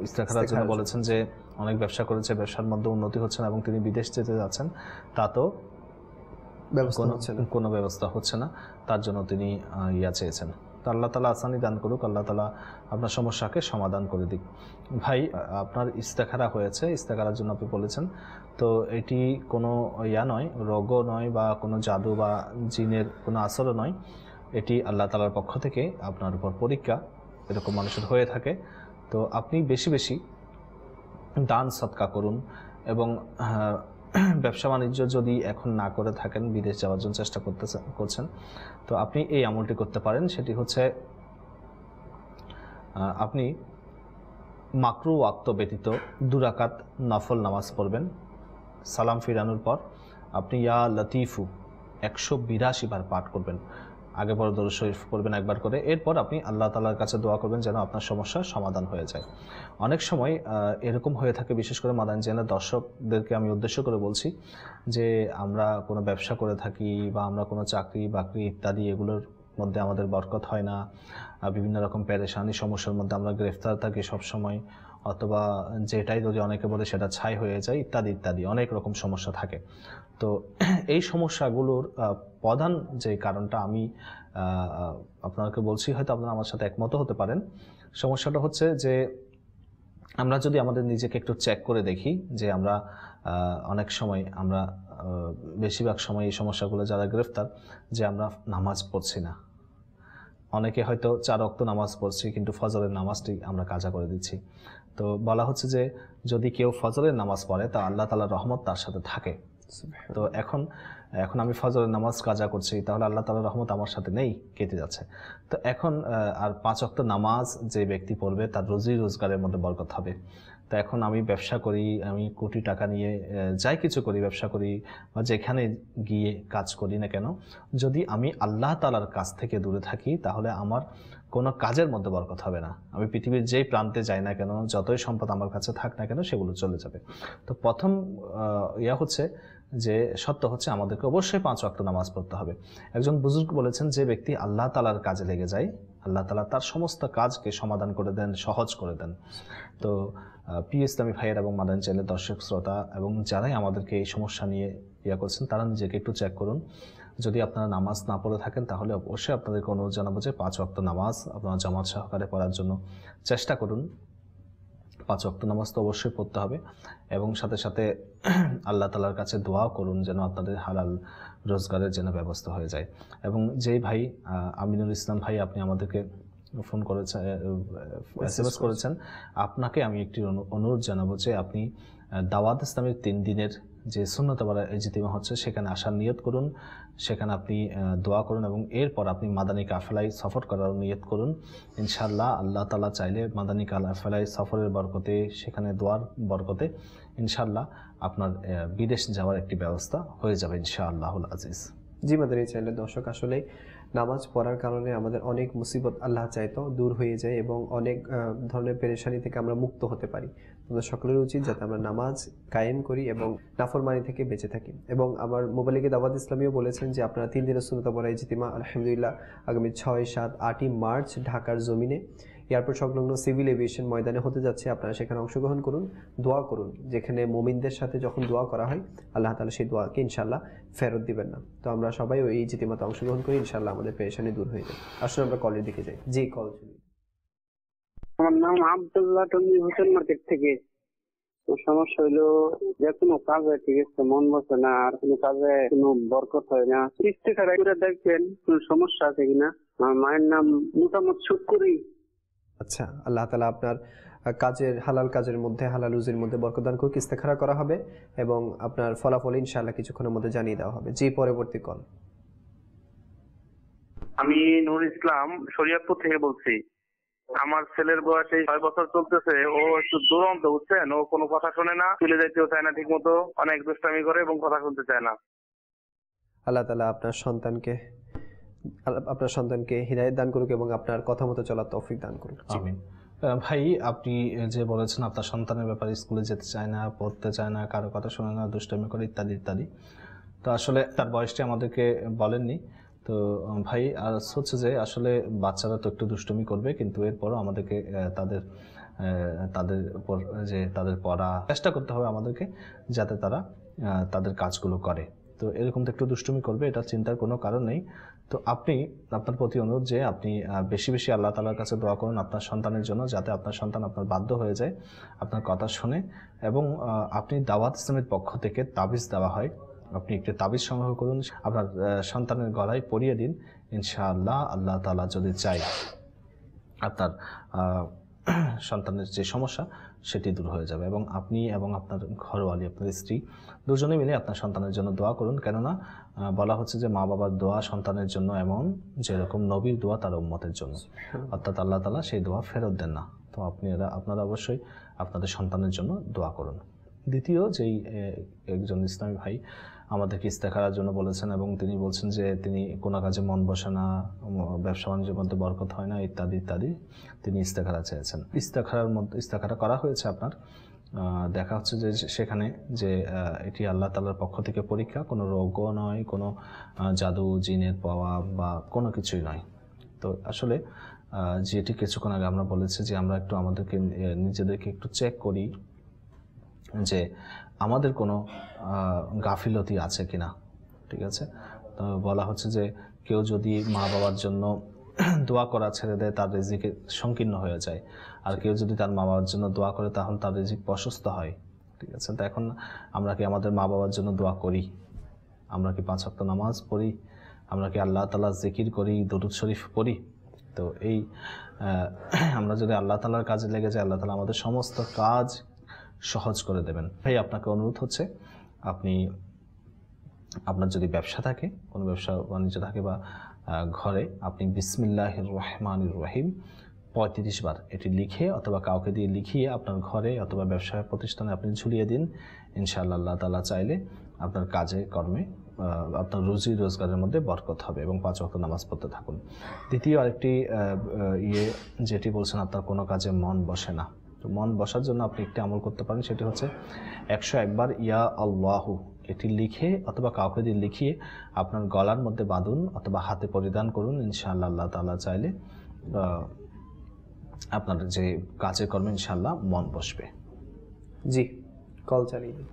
ইস্তেখারার জন্য বলেছেন যে অনেক ব্যবসা করেছে, ব্যবসার মধ্যে উন্নতি হচ্ছে না এবং তিনি বিদেশ যেতে যাচ্ছেন, তাতেও কোনো ব্যবস্থা হচ্ছে না, তার জন্য তিনি চেয়েছেন। তো আল্লাহ তাআলা আসানি দান করুক, আল্লাহ তাআলা আপনার সমস্যাকে সমাধান করে দিক। ভাই, আপনার ইস্তেখারা হয়েছে, ইস্তেখারার জন্য আপনি বলেছেন, তো এটি কোনো নয়, রোগও নয় বা কোনো জাদু বা জিনের কোনো আসরও নয়, এটি আল্লাহ তাআলার পক্ষ থেকে আপনার উপর পরীক্ষা, এরকম মানুষের হয়ে থাকে। তো আপনি বেশি বেশি দান সদকা করুন, এবং ব্যবসা বাণিজ্য যদি এখন না করে থাকেন, বিদেশ যাওয়ার জন্য চেষ্টা করছেন, তো আপনি এই আমলটি করতে পারেন। সেটি হচ্ছে আপনি মাকরু ওয়াক্ত ব্যতীত 2 রাকাত নফল নামাজ পড়বেন। সালাম ফিরানোর পর আপনি ইয়া লতিফু 182 বার পাঠ করবেন। আগে পরে দরুদ শরীফ পড়বেন একবার করে। এরপর আপনি আল্লাহ তাআলার কাছে দোয়া করবেন যেন আপনার সমস্যার সমাধান হয়ে যায়। অনেক সময় এরকম হয়ে থাকে, বিশেষ করে মাদানী চ্যানেলের দর্শকদেরকে আমি উদ্দেশ্য করে বলছি, যে আমরা কোনো ব্যবসা করে থাকি বা আমরা কোনো চাকরি বাকরি ইত্যাদি, এগুলোর মধ্যে আমাদের বরকত হয় না, বিভিন্ন রকম পেরেশানি সমস্যার মধ্যে আমরা গ্রেফতার থাকি সবসময়, অথবা যেটাই যদি অনেকে বলে সেটা ছাই হয়ে যায়, ইত্যাদি ইত্যাদি অনেক রকম সমস্যা থাকে। তো এই সমস্যাগুলোর প্রধান যে কারণটা আমি আপনাকে বলছি, হয়তো আপনারা আমার সাথে একমত হতে পারেন। সমস্যাটা হচ্ছে যে আমরা যদি আমাদের নিজেকে একটু চেক করে দেখি, যে আমরা অনেক সময়, আমরা বেশিরভাগ সময় এই সমস্যাগুলো যারা গ্রেফতার, যে আমরা নামাজ পড়ছি না। অনেকে হয়তো 4 ওয়াক্ত নামাজ পড়ছি, কিন্তু ফজরের নামাজটি আমরা কাজা করে দিচ্ছি। তো বলা হচ্ছে যে যদি কেউ ফজরের নামাজ পড়ে, তা আল্লাহ তাআলার রহমত তার সাথে থাকে। তো এখন আমি ফজরের নামাজ কাজা করছি, তাহলে আল্লাহ তাআলার রহমত আমার সাথে নেই, কেটে যাচ্ছে। তো এখন আর 5 ওয়াক্ত নামাজ যে ব্যক্তি পড়বে, তার রুজি রোজগারের মধ্যে বরকত হবে। তো এখন আমি ব্যবসা করি, আমি কোটি টাকা নিয়ে যাই কিছু করি, ব্যবসা করি বা যেখানে গিয়ে কাজ করি না কেন, যদি আমি আল্লাহ তাআলার কাছ থেকে দূরে থাকি, তাহলে আমার কোনো কাজের মধ্যে বরকত হবে না। আমি পৃথিবীর যেই প্রান্তে যাই না কেন, যতই সম্পদ আমার কাছে থাক না কেন, সেগুলো চলে যাবে। তো প্রথম হচ্ছে যে সত্য হচ্ছে আমাদেরকে অবশ্যই 5 ওয়াক্ত নামাজ পড়তে হবে। একজন বুজুর্গ বলেছেন, যে ব্যক্তি আল্লাহ তাআলার কাজে লেগে যায়, আল্লাহ তাআলা তার সমস্ত কাজকে সমাধান করে দেন, সহজ করে দেন। তো প্রিয় ইসলামী ভাইয়ের এবং মাদানী চ্যানেলের দর্শক শ্রোতা এবং যারাই আমাদেরকে এই সমস্যা নিয়ে করছেন, তারা নিজেকে একটু চেক করুন। যদি আপনারা নামাজ না পড়ে থাকেন, তাহলে অবশ্যই আপনাদেরকে অনুরোধ জানাবো যে 5 ওয়াক্ত নামাজ আপনারা জামাত সহকারে পড়ার জন্য চেষ্টা করুন। 5 ওয়াক্ত নামাজ তো অবশ্যই পড়তে হবে, এবং সাথে সাথে আল্লাহ তাআলার কাছে দোয়া করুন যেন আপনাদের হালাল রোজগারের যেন ব্যবস্থা হয়ে যায়। এবং যেই ভাই আমিনুল ইসলাম ভাই, আপনি আমাদেরকে ফোন করেছেন, এসএমএস করেছেন, আপনাকে আমি একটি অনুরোধ জানাবো যে আপনি দাওয়াত ইসলামের 3 দিনের যে সুন্নত ওয়ালা ইজতিমা হচ্ছে, সেখানে আসার নিয়ত করুন, সেখানে আপনি দোয়া করুন, এবং এরপর আপনি মাদানী কাফেলায় সফর করার নিয়ত করুন। ইনশাআল্লাহ আল্লাহ তাআলা চাইলে মাদানী কাফেলায় সফরের বরকতে, সেখানে দোয়ার বরকতে ইনশাআল্লাহ আপনার বিদেশ যাওয়ার একটি ব্যবস্থা হয়ে যাবে ইনশাআল্লাহুল আজিজ। জি মাদানী চ্যানেলের দর্শক, আসলে নামাজ পড়ার কারণে আমাদের অনেক মুসিবত আল্লাহ চাইতো দূর হয়ে যায়, এবং অনেক ধরনের পেরেশানি থেকে আমরা মুক্ত হতে পারি। আমাদের সকলের উচিত যাতে আমরা নামাজ কায়েম করি এবং নাফরমানি থেকে বেঁচে থাকি। এবং আমার মোবাইলে দাওয়াত ইসলামীও বলেছেন যে আপনারা 3 দিনের সুন্নত ওয়ালা ইজতিমা আলহামদুলিল্লাহ আগামী 6, 7, 8ই মার্চ ঢাকার জমিনে এয়ারপোর্ট সংলগ্ন সিভিল এভিয়েশন ময়দানে হতে যাচ্ছে। আপনারা সেখানে অংশগ্রহণ করুন, দোয়া করুন। যেখানে মুমিনদের সাথে যখন দোয়া করা হয়, আল্লাহ তাআলা সেই দোয়াকে ইনশাআল্লাহ ফেরত দিবেন না। তো আমরা সবাই ওই ইজতিমাতে অংশগ্রহণ করি, ইনশাআল্লাহ আমাদের পেরেশানি দূর হয়ে যাবে। আসলে আমরা কলের দিকে যাই। জি, কল চলি। আমার নাম আব্দুল্লাহ টনি হোসেন, মার্কেট থেকে। সমস্যা হইলো যে কোনো কাজে ঠিক আছে মন বসে না, আর কোনো কাজে কোনো বরকত হয় না। ইস্তেখারা করে দেখবেন কোন সমস্যা আছে কিনা। আমার মায়ের নাম মোটামুট শুকরি। আচ্ছা, আল্লাহ তাআলা আপনার কাজের, হালাল কাজের মধ্যে, হালাল রুজির মধ্যে বরকত দান করুক। ইস্তেখারা করা হবে এবং আপনার ফলাফল ইনশাআল্লাহ কিছুক্ষণের মধ্যে জানিয়ে দেওয়া হবে। জি, পরবর্তী কল। আমি নূর ইসলাম শরীয়তপুর থেকে বলছি। আমার ছেলের বয়স এই 6 বছর চলতেছে, ও একটু দুরন্ত, বুঝছেন? ও কোনো কথা শোনে না, চলে যাইতেও চায় না ঠিক মতো, অনেক দুষ্টামি করে এবং কথা শুনতে চায় না। আল্লাহ তাআলা আপনার সন্তানকে হিদায়াত দান করুক এবং আপনার কথা মতো চলার তৌফিক দান করুক। আমিন। ভাই, আপনি যে বলেছেন আপনার সন্তানের ব্যাপারে স্কুলে যেতে চায় না, পড়তে চায় না, কারো কথা শোনে না, দুষ্টামি করে ইত্যাদি ইত্যাদি, তো আসলে তার বয়সটি আমাদেরকে বলেননি। তো ভাই, আর হচ্ছে যে আসলে বাচ্চারা তো একটু দুষ্টুমি করবে, কিন্তু এরপরও আমাদেরকে তাদের উপর যে তাদের পড়া চেষ্টা করতে হবে আমাদেরকে, যাতে তারা তাদের কাজগুলো করে। তো এরকম তো একটু দুষ্টুমি করবে, এটা চিন্তার কোনো কারণ নেই। তো আপনার প্রতি অনুরোধ যে আপনি বেশি বেশি আল্লাহ তাআলার কাছে দোয়া করুন আপনার সন্তানের জন্য, যাতে আপনার সন্তান আপনার বাধ্য হয়ে যায়, আপনার কথা শুনে। এবং আপনি দাওয়াত ইসলামের পক্ষ থেকে তাবিজ দেওয়া হয়, আপনি একটি তাবিজ সংগ্রহ করুন, আপনার সন্তানের গলায় পরিয়ে দিন। ইনশাআল্লাহ আল্লাহ তাআলা যদি চায় আপনার সন্তানের যে সমস্যা সেটি দূর হয়ে যাবে। এবং আপনি এবং আপনার ঘরওয়ালি, আপনার স্ত্রী, দুজনে মিলে আপনার সন্তানের জন্য দোয়া করুন। কেননা বলা হচ্ছে যে মা বাবার দোয়া সন্তানের জন্য এমন যেরকম নবীর দোয়া তার উম্মতের জন্য, অর্থাৎ আল্লাহ তাআলা সেই দোয়া ফেরত দেন না। তো আপনারা অবশ্যই আপনাদের সন্তানের জন্য দোয়া করুন। দ্বিতীয়, যেই একজন ইসলামী ভাই আমাদেরকে ইস্তেখারার জন্য বলেছেন এবং তিনি বলছেন যে তিনি কোনো কাজে মন বসে না, ব্যবসা বাণিজ্যের মধ্যে বরকত হয় না, ইত্যাদি ইত্যাদি, তিনি ইস্তেখারা চেয়েছেন। ইস্তেখারা করা হয়েছে আপনার, দেখা হচ্ছে যে সেখানে যে এটি আল্লাহ তাআলার পক্ষ থেকে পরীক্ষা, কোনো রোগও নয়, কোনো জাদু জিনের পাওয়া বা কোনো কিছুই নয়। তো আসলে যেটি কিছুক্ষণ আগে আমরা বলেছি যে আমরা একটু নিজেদেরকে একটু চেক করি যে আমাদের কোনো গাফিলতি আছে কিনা, ঠিক আছে? তো বলা হচ্ছে যে কেউ যদি মা বাবার জন্য দোয়া করা ছেড়ে দেয় তার রিজিক সংকীর্ণ হয়ে যায়, আর কেউ যদি তার মা বাবার জন্য দোয়া করে তাহলে তার রিজিক প্রশস্ত হয়, ঠিক আছে? তো এখন আমরা কি আমাদের মা বাবার জন্য দোয়া করি? আমরা কি 5 ওয়াক্ত নামাজ পড়ি? আমরা কি আল্লাহ তাআলার জিকির করি, দরুদ শরীফ পড়ি? তো এই আমরা যদি আল্লাহ তাআলার কাজে লেগে যাই, আল্লাহ তাআলা আমাদের সমস্ত কাজ সহজ করে দেবেন। ভাই, আপনাকে অনুরোধ হচ্ছে আপনার যদি ব্যবসা থাকে, কোনো ব্যবসা বাণিজ্য থাকে বা ঘরে, আপনি বিসমিল্লাহির রহমানির রহিম 35 বার এটি লিখে অথবা কাউকে দিয়ে লিখিয়ে আপনার ঘরে অথবা ব্যবসা প্রতিষ্ঠানে আপনি ঝুলিয়ে দিন। ইনশাআল্লাহ আল্লাহ তাআলা চাইলে আপনার কাজে কর্মে, আপনার রুজি রোজগারের মধ্যে বরকত হবে এবং 5 ওয়াক্ত নামাজ পড়তে থাকুন। দ্বিতীয় আরেকটি যেটি বলছেন আপনার কোনো কাজে মন বসে না, তো মন বসার জন্য আপনি একটি আমল করতে পারেন, সেটি হচ্ছে 101 বার ইয়া আল্লাহু এটি লিখে অথবা কাউকে দিয়ে লিখিয়ে আপনার গলার মধ্যে বাঁধুন অথবা হাতে পরিধান করুন। ইনশাআল্লাহ আল্লাহ তাআলা চাইলে আপনার যে কাজে কর্মে ইনশাআল্লাহ মন বসবে। জি, কল চালিয়ে দিন।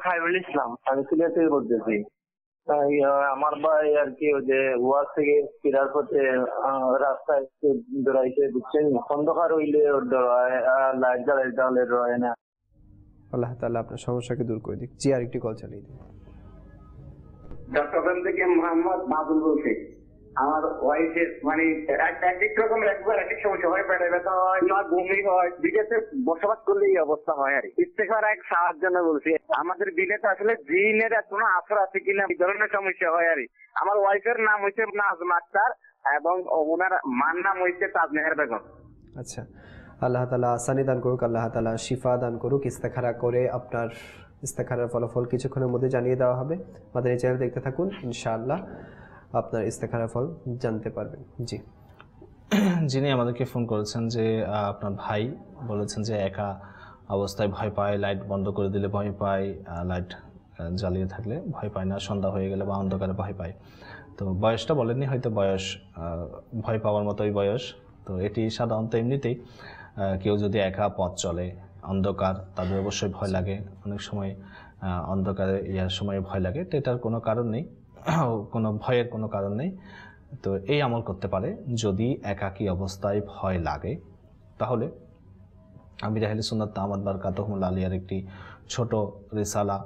খায়রুল ইসলাম, আমি সিলেট থেকে বলতেছি। আমার ভাই আর কি ওই যে ওয়াজ থেকে ফেরার পথে রাস্তায় দৌড়াইতে দিচ্ছেন, অন্ধকার হইলে লাইট জ্বালাইতে হলে রয় না। আল্লাহ তাআলা আপনার সমস্যাকে দূর করে দিক। জি, আরেকটি কল চালিয়ে দিন। চট্টগ্রাম থেকে মোহাম্মদ মাহবুব বলছি। আমার ওয়াইফের মানে এক রকমের একবার এক সমস্যা হয়, পেটে ব্যথা হয়, বমি হয়, বিদেশে বসবাস করলে এই অবস্থা হয় আর কি। ইস্তেখার এক সাহায্য জন্য বলছি, আমাদের বিলেতে আসলে জিনের কোনো আসর আছে কিনা এই ধরনের সমস্যা হয় আর কি। আমার ওয়াইফের নাম হচ্ছে নাজমা আক্তার এবং ওনার মার নাম হচ্ছে তাজমেহের বেগম। আচ্ছা, আল্লাহ তাআলা আসানি দান করুক, আল্লাহ তাআলা শিফা দান করুক। ইস্তেখারা করে আপনার ইস্তেখারার ফলাফল কিছুক্ষণের মধ্যে জানিয়ে দেওয়া হবে। আমাদের এই চ্যানেল দেখতে থাকুন, ইনশাআল্লাহ আপনার ইস্তেখারার ফল জানতে পারবেন। জি, যিনি আমাদেরকে ফোন করেছেন যে আপনার ভাই বলেছেন যে একা অবস্থায় ভয় পায়, লাইট বন্ধ করে দিলে ভয় পায়, লাইট জ্বালিয়ে থাকলে ভয় পায় না, সন্ধ্যা হয়ে গেলে বা অন্ধকারে ভয় পায়। তো বয়সটা বলেননি, হয়তো বয়স ভয় পাওয়ার মতোই বয়স। তো এটি সাধারণত এমনিতেই কেউ যদি একা পথ চলে, অন্ধকার, তাদের অবশ্যই ভয় লাগে। অনেক সময় অন্ধকারে সময় ভয় লাগে, তো এটার কোনো কারণ নেই, কোনো ভয়ের কোনো কারণ নেই। তো এই আমল করতে পারে। যদি একাকী অবস্থায় ভয় লাগে তাহলে আমির আহলে সুন্নাত আহমদ বারকাতুহুল আলিয়ার একটি ছোট রিসালা,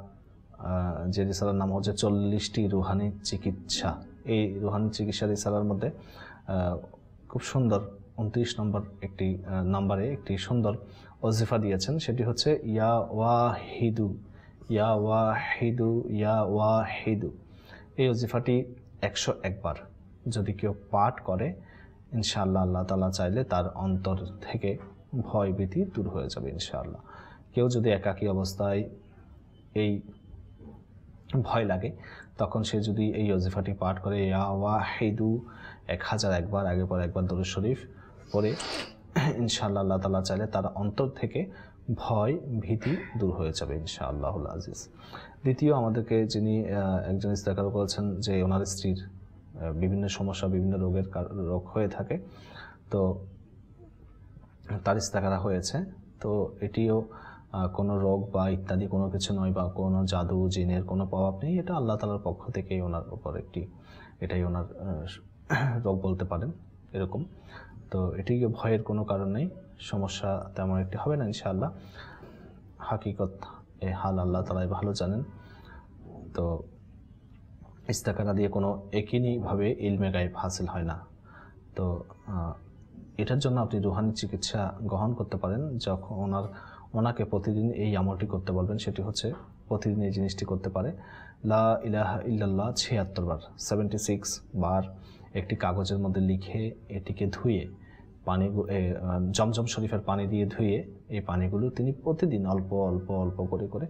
যে রিসালার নাম হচ্ছে 40টি রুহানি চিকিৎসা। এই রুহানি চিকিৎসা রিসালার মধ্যে খুব সুন্দর 29 নম্বর একটি নাম্বারে একটি সুন্দর ওজিফা দিয়েছেন, সেটি হচ্ছে ইয়া ওয়াহিদু ইয়া ওয়াহিদু ইয়া ওয়াহিদু। এই ওজিফাটি 101 বার যদি কেউ পাঠ করে ইনশাআল্লাহ আল্লাহ তাআলা চাইলে তার অন্তর থেকে ভয় ভীতি দূর হয়ে যাবে ইনশাআল্লাহ। কেউ যদি একাকী অবস্থায় এই ভয় লাগে তখন সে যদি এই ওজিফাটি পাঠ করে ইয়া ওয়াহিদু 1001 বার আগে পর একবার দরুদ শরীফ পড়ে ইনশাআল্লাহ আল্লাহ তাআলা চাইলে তার অন্তর থেকে ভয় ভীতি দূর হয়ে যাবে ইনশাআল্লাহুল আজিজ। দ্বিতীয়, আমাদেরকে যিনি একজন ইস্তেখারা করেছেন যে ওনার স্ত্রীর বিভিন্ন সমস্যা বিভিন্ন রোগ হয়ে থাকে, তো তার ইস্তেখারা হয়েছে। তো এটিও কোনো রোগ বা ইত্যাদি কোনো কিছু নয় বা কোনো জাদু জিনের কোনো প্রভাব নেই, এটা আল্লাহ তাআলার পক্ষ থেকেই ওনার উপর এটাই ওনার রোগ বলতে পারেন এরকম। তো এটিকে ভয়ের কোনো কারণ নেই, সমস্যা তেমন একটি হবে না ইনশাআল্লাহ। হাকিকত এ হাল আল্লাহ তাআলাই ভালো জানেন। তো ইস্তেখারা দিয়ে কোনো একিনীভাবে ইলমে গায়েব হাসিল হয় না। তো এটার জন্য আপনি রুহানি চিকিৎসা গ্রহণ করতে পারেন। যখন ওনাকে প্রতিদিন এই আমলটি করতে বলবেন, সেটি হচ্ছে প্রতিদিন এই জিনিসটি করতে পারে লা ইলাহা ইল্লাল্লাহ 76 বার 76 বার একটি কাগজের মধ্যে লিখে এটিকে ধুয়ে জমজম শরীফের পানি দিয়ে ধুয়ে এই পানিগুলো তিনি প্রতিদিন অল্প অল্প অল্প করে করে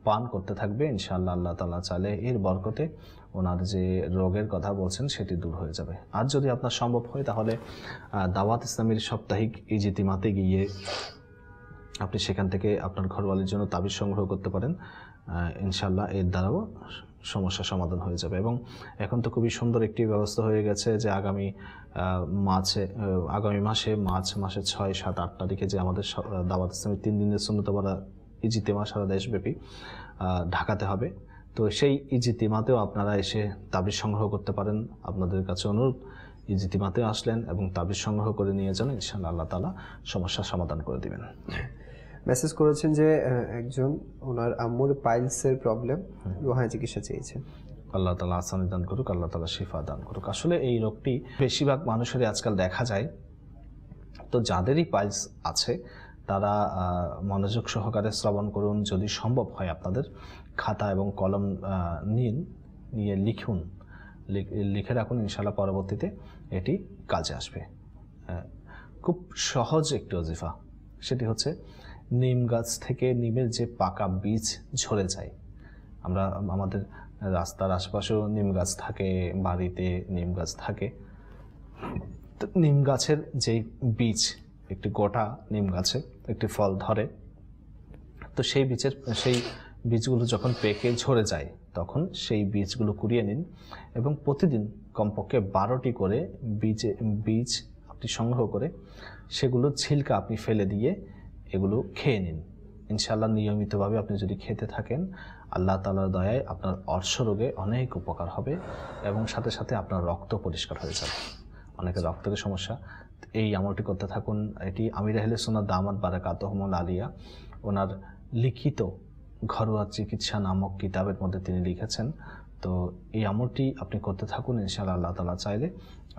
পান করতে থাকবে ইনশাআল্লাহ। আল্লাহ তাআলা চাইলে এর বরকতে ওনার যে রোগের কথা বলছেন সেটি দূর হয়ে যাবে। আর যদি আপনার সম্ভব হয় তাহলে দাওয়াত ইসলামীর সাপ্তাহিক ইজতিমাতে গিয়ে আপনি সেখান থেকে আপনার ঘরওয়ালির জন্য তাবিজ সংগ্রহ করতে পারেন ইনশাআল্লাহ। এর দ্বারাও সমস্যা সমাধান হয়ে যাবে। এবং এখন তো খুবই সুন্দর একটি ব্যবস্থা হয়ে গেছে যে আগামী মাসে মার্চ মাসের 6, 7, 8 তারিখে যে আমাদের দাওয়াত ইসলামীর 3 দিনের সুন্নত পড়া ইজতিমা সারা দেশব্যাপী ঢাকাতে হবে। তো সেই ইজতিমাতেও আপনারা এসে তাবিজ সংগ্রহ করতে পারেন। আপনাদের কাছে অনুরোধ, ইজতিমাতে আসলেন এবং তাবিজ সংগ্রহ করে নিয়ে যান, ইনশাআল্লাহ আল্লাহ তাআলা সমস্যার সমাধান করে দিবেন। মেসেজ করেছেন যে একজন ওনার আম্মুর পাইলসের প্রবলেম, রুহানি চিকিৎসা চেয়েছেন। আল্লাহ তাআলা আসানি দান করুক, আল্লাহ তাআলা শিফা দান করুক। আসলে এই রোগটি বেশিরভাগ মানুষেরই আজকাল দেখা যায়। তো যাদেরই পাইলস আছে তারা মনোযোগ সহকারে শ্রবণ করুন। যদি সম্ভব হয় আপনাদের খাতা এবং কলম নিয়ে লিখে রাখুন, ইনশাআল্লাহ পরবর্তীতে এটি কাজে আসবে। খুব সহজ একটি ওজিফা, সেটি হচ্ছে নিম গাছ থেকে নিমের যে পাকা বীজ ঝরে যায়। আমরা আমাদের রাস্তার আশেপাশেও নিম গাছ থাকে, বাড়িতে নিম গাছ থাকে। তো নিম গাছের যেই বীজ, একটি গোটা নিম গাছে একটি ফল ধরে, তো সেই বীজগুলো যখন পেকে ঝরে যায় তখন সেই বীজগুলো কুড়িয়ে নিন এবং প্রতিদিন কমপক্ষে 12টি করে বীজ আপনি সংগ্রহ করে সেগুলো ছিলকা আপনি ফেলে দিয়ে এগুলো খেয়ে নিন। ইনশাআল্লাহ নিয়মিতভাবে আপনি যদি খেতে থাকেন, আল্লাহ তাআলার দয়ায় আপনার অর্শ রোগে অনেক উপকার হবে এবং সাথে সাথে আপনার রক্ত পরিষ্কার হয়ে যাবে। অনেকের রক্তের সমস্যা, এই আমলটি করতে থাকুন। এটি আমির আহলে সুন্নাত দামাত বারাকাতুহুমুল আলিয়া ওনার লিখিত ঘরোয়া চিকিৎসা নামক কিতাবের মধ্যে তিনি লিখেছেন। তো এই আমলটি আপনি করতে থাকুন, ইনশাআল্লাহ আল্লাহ তাআলা চাইলে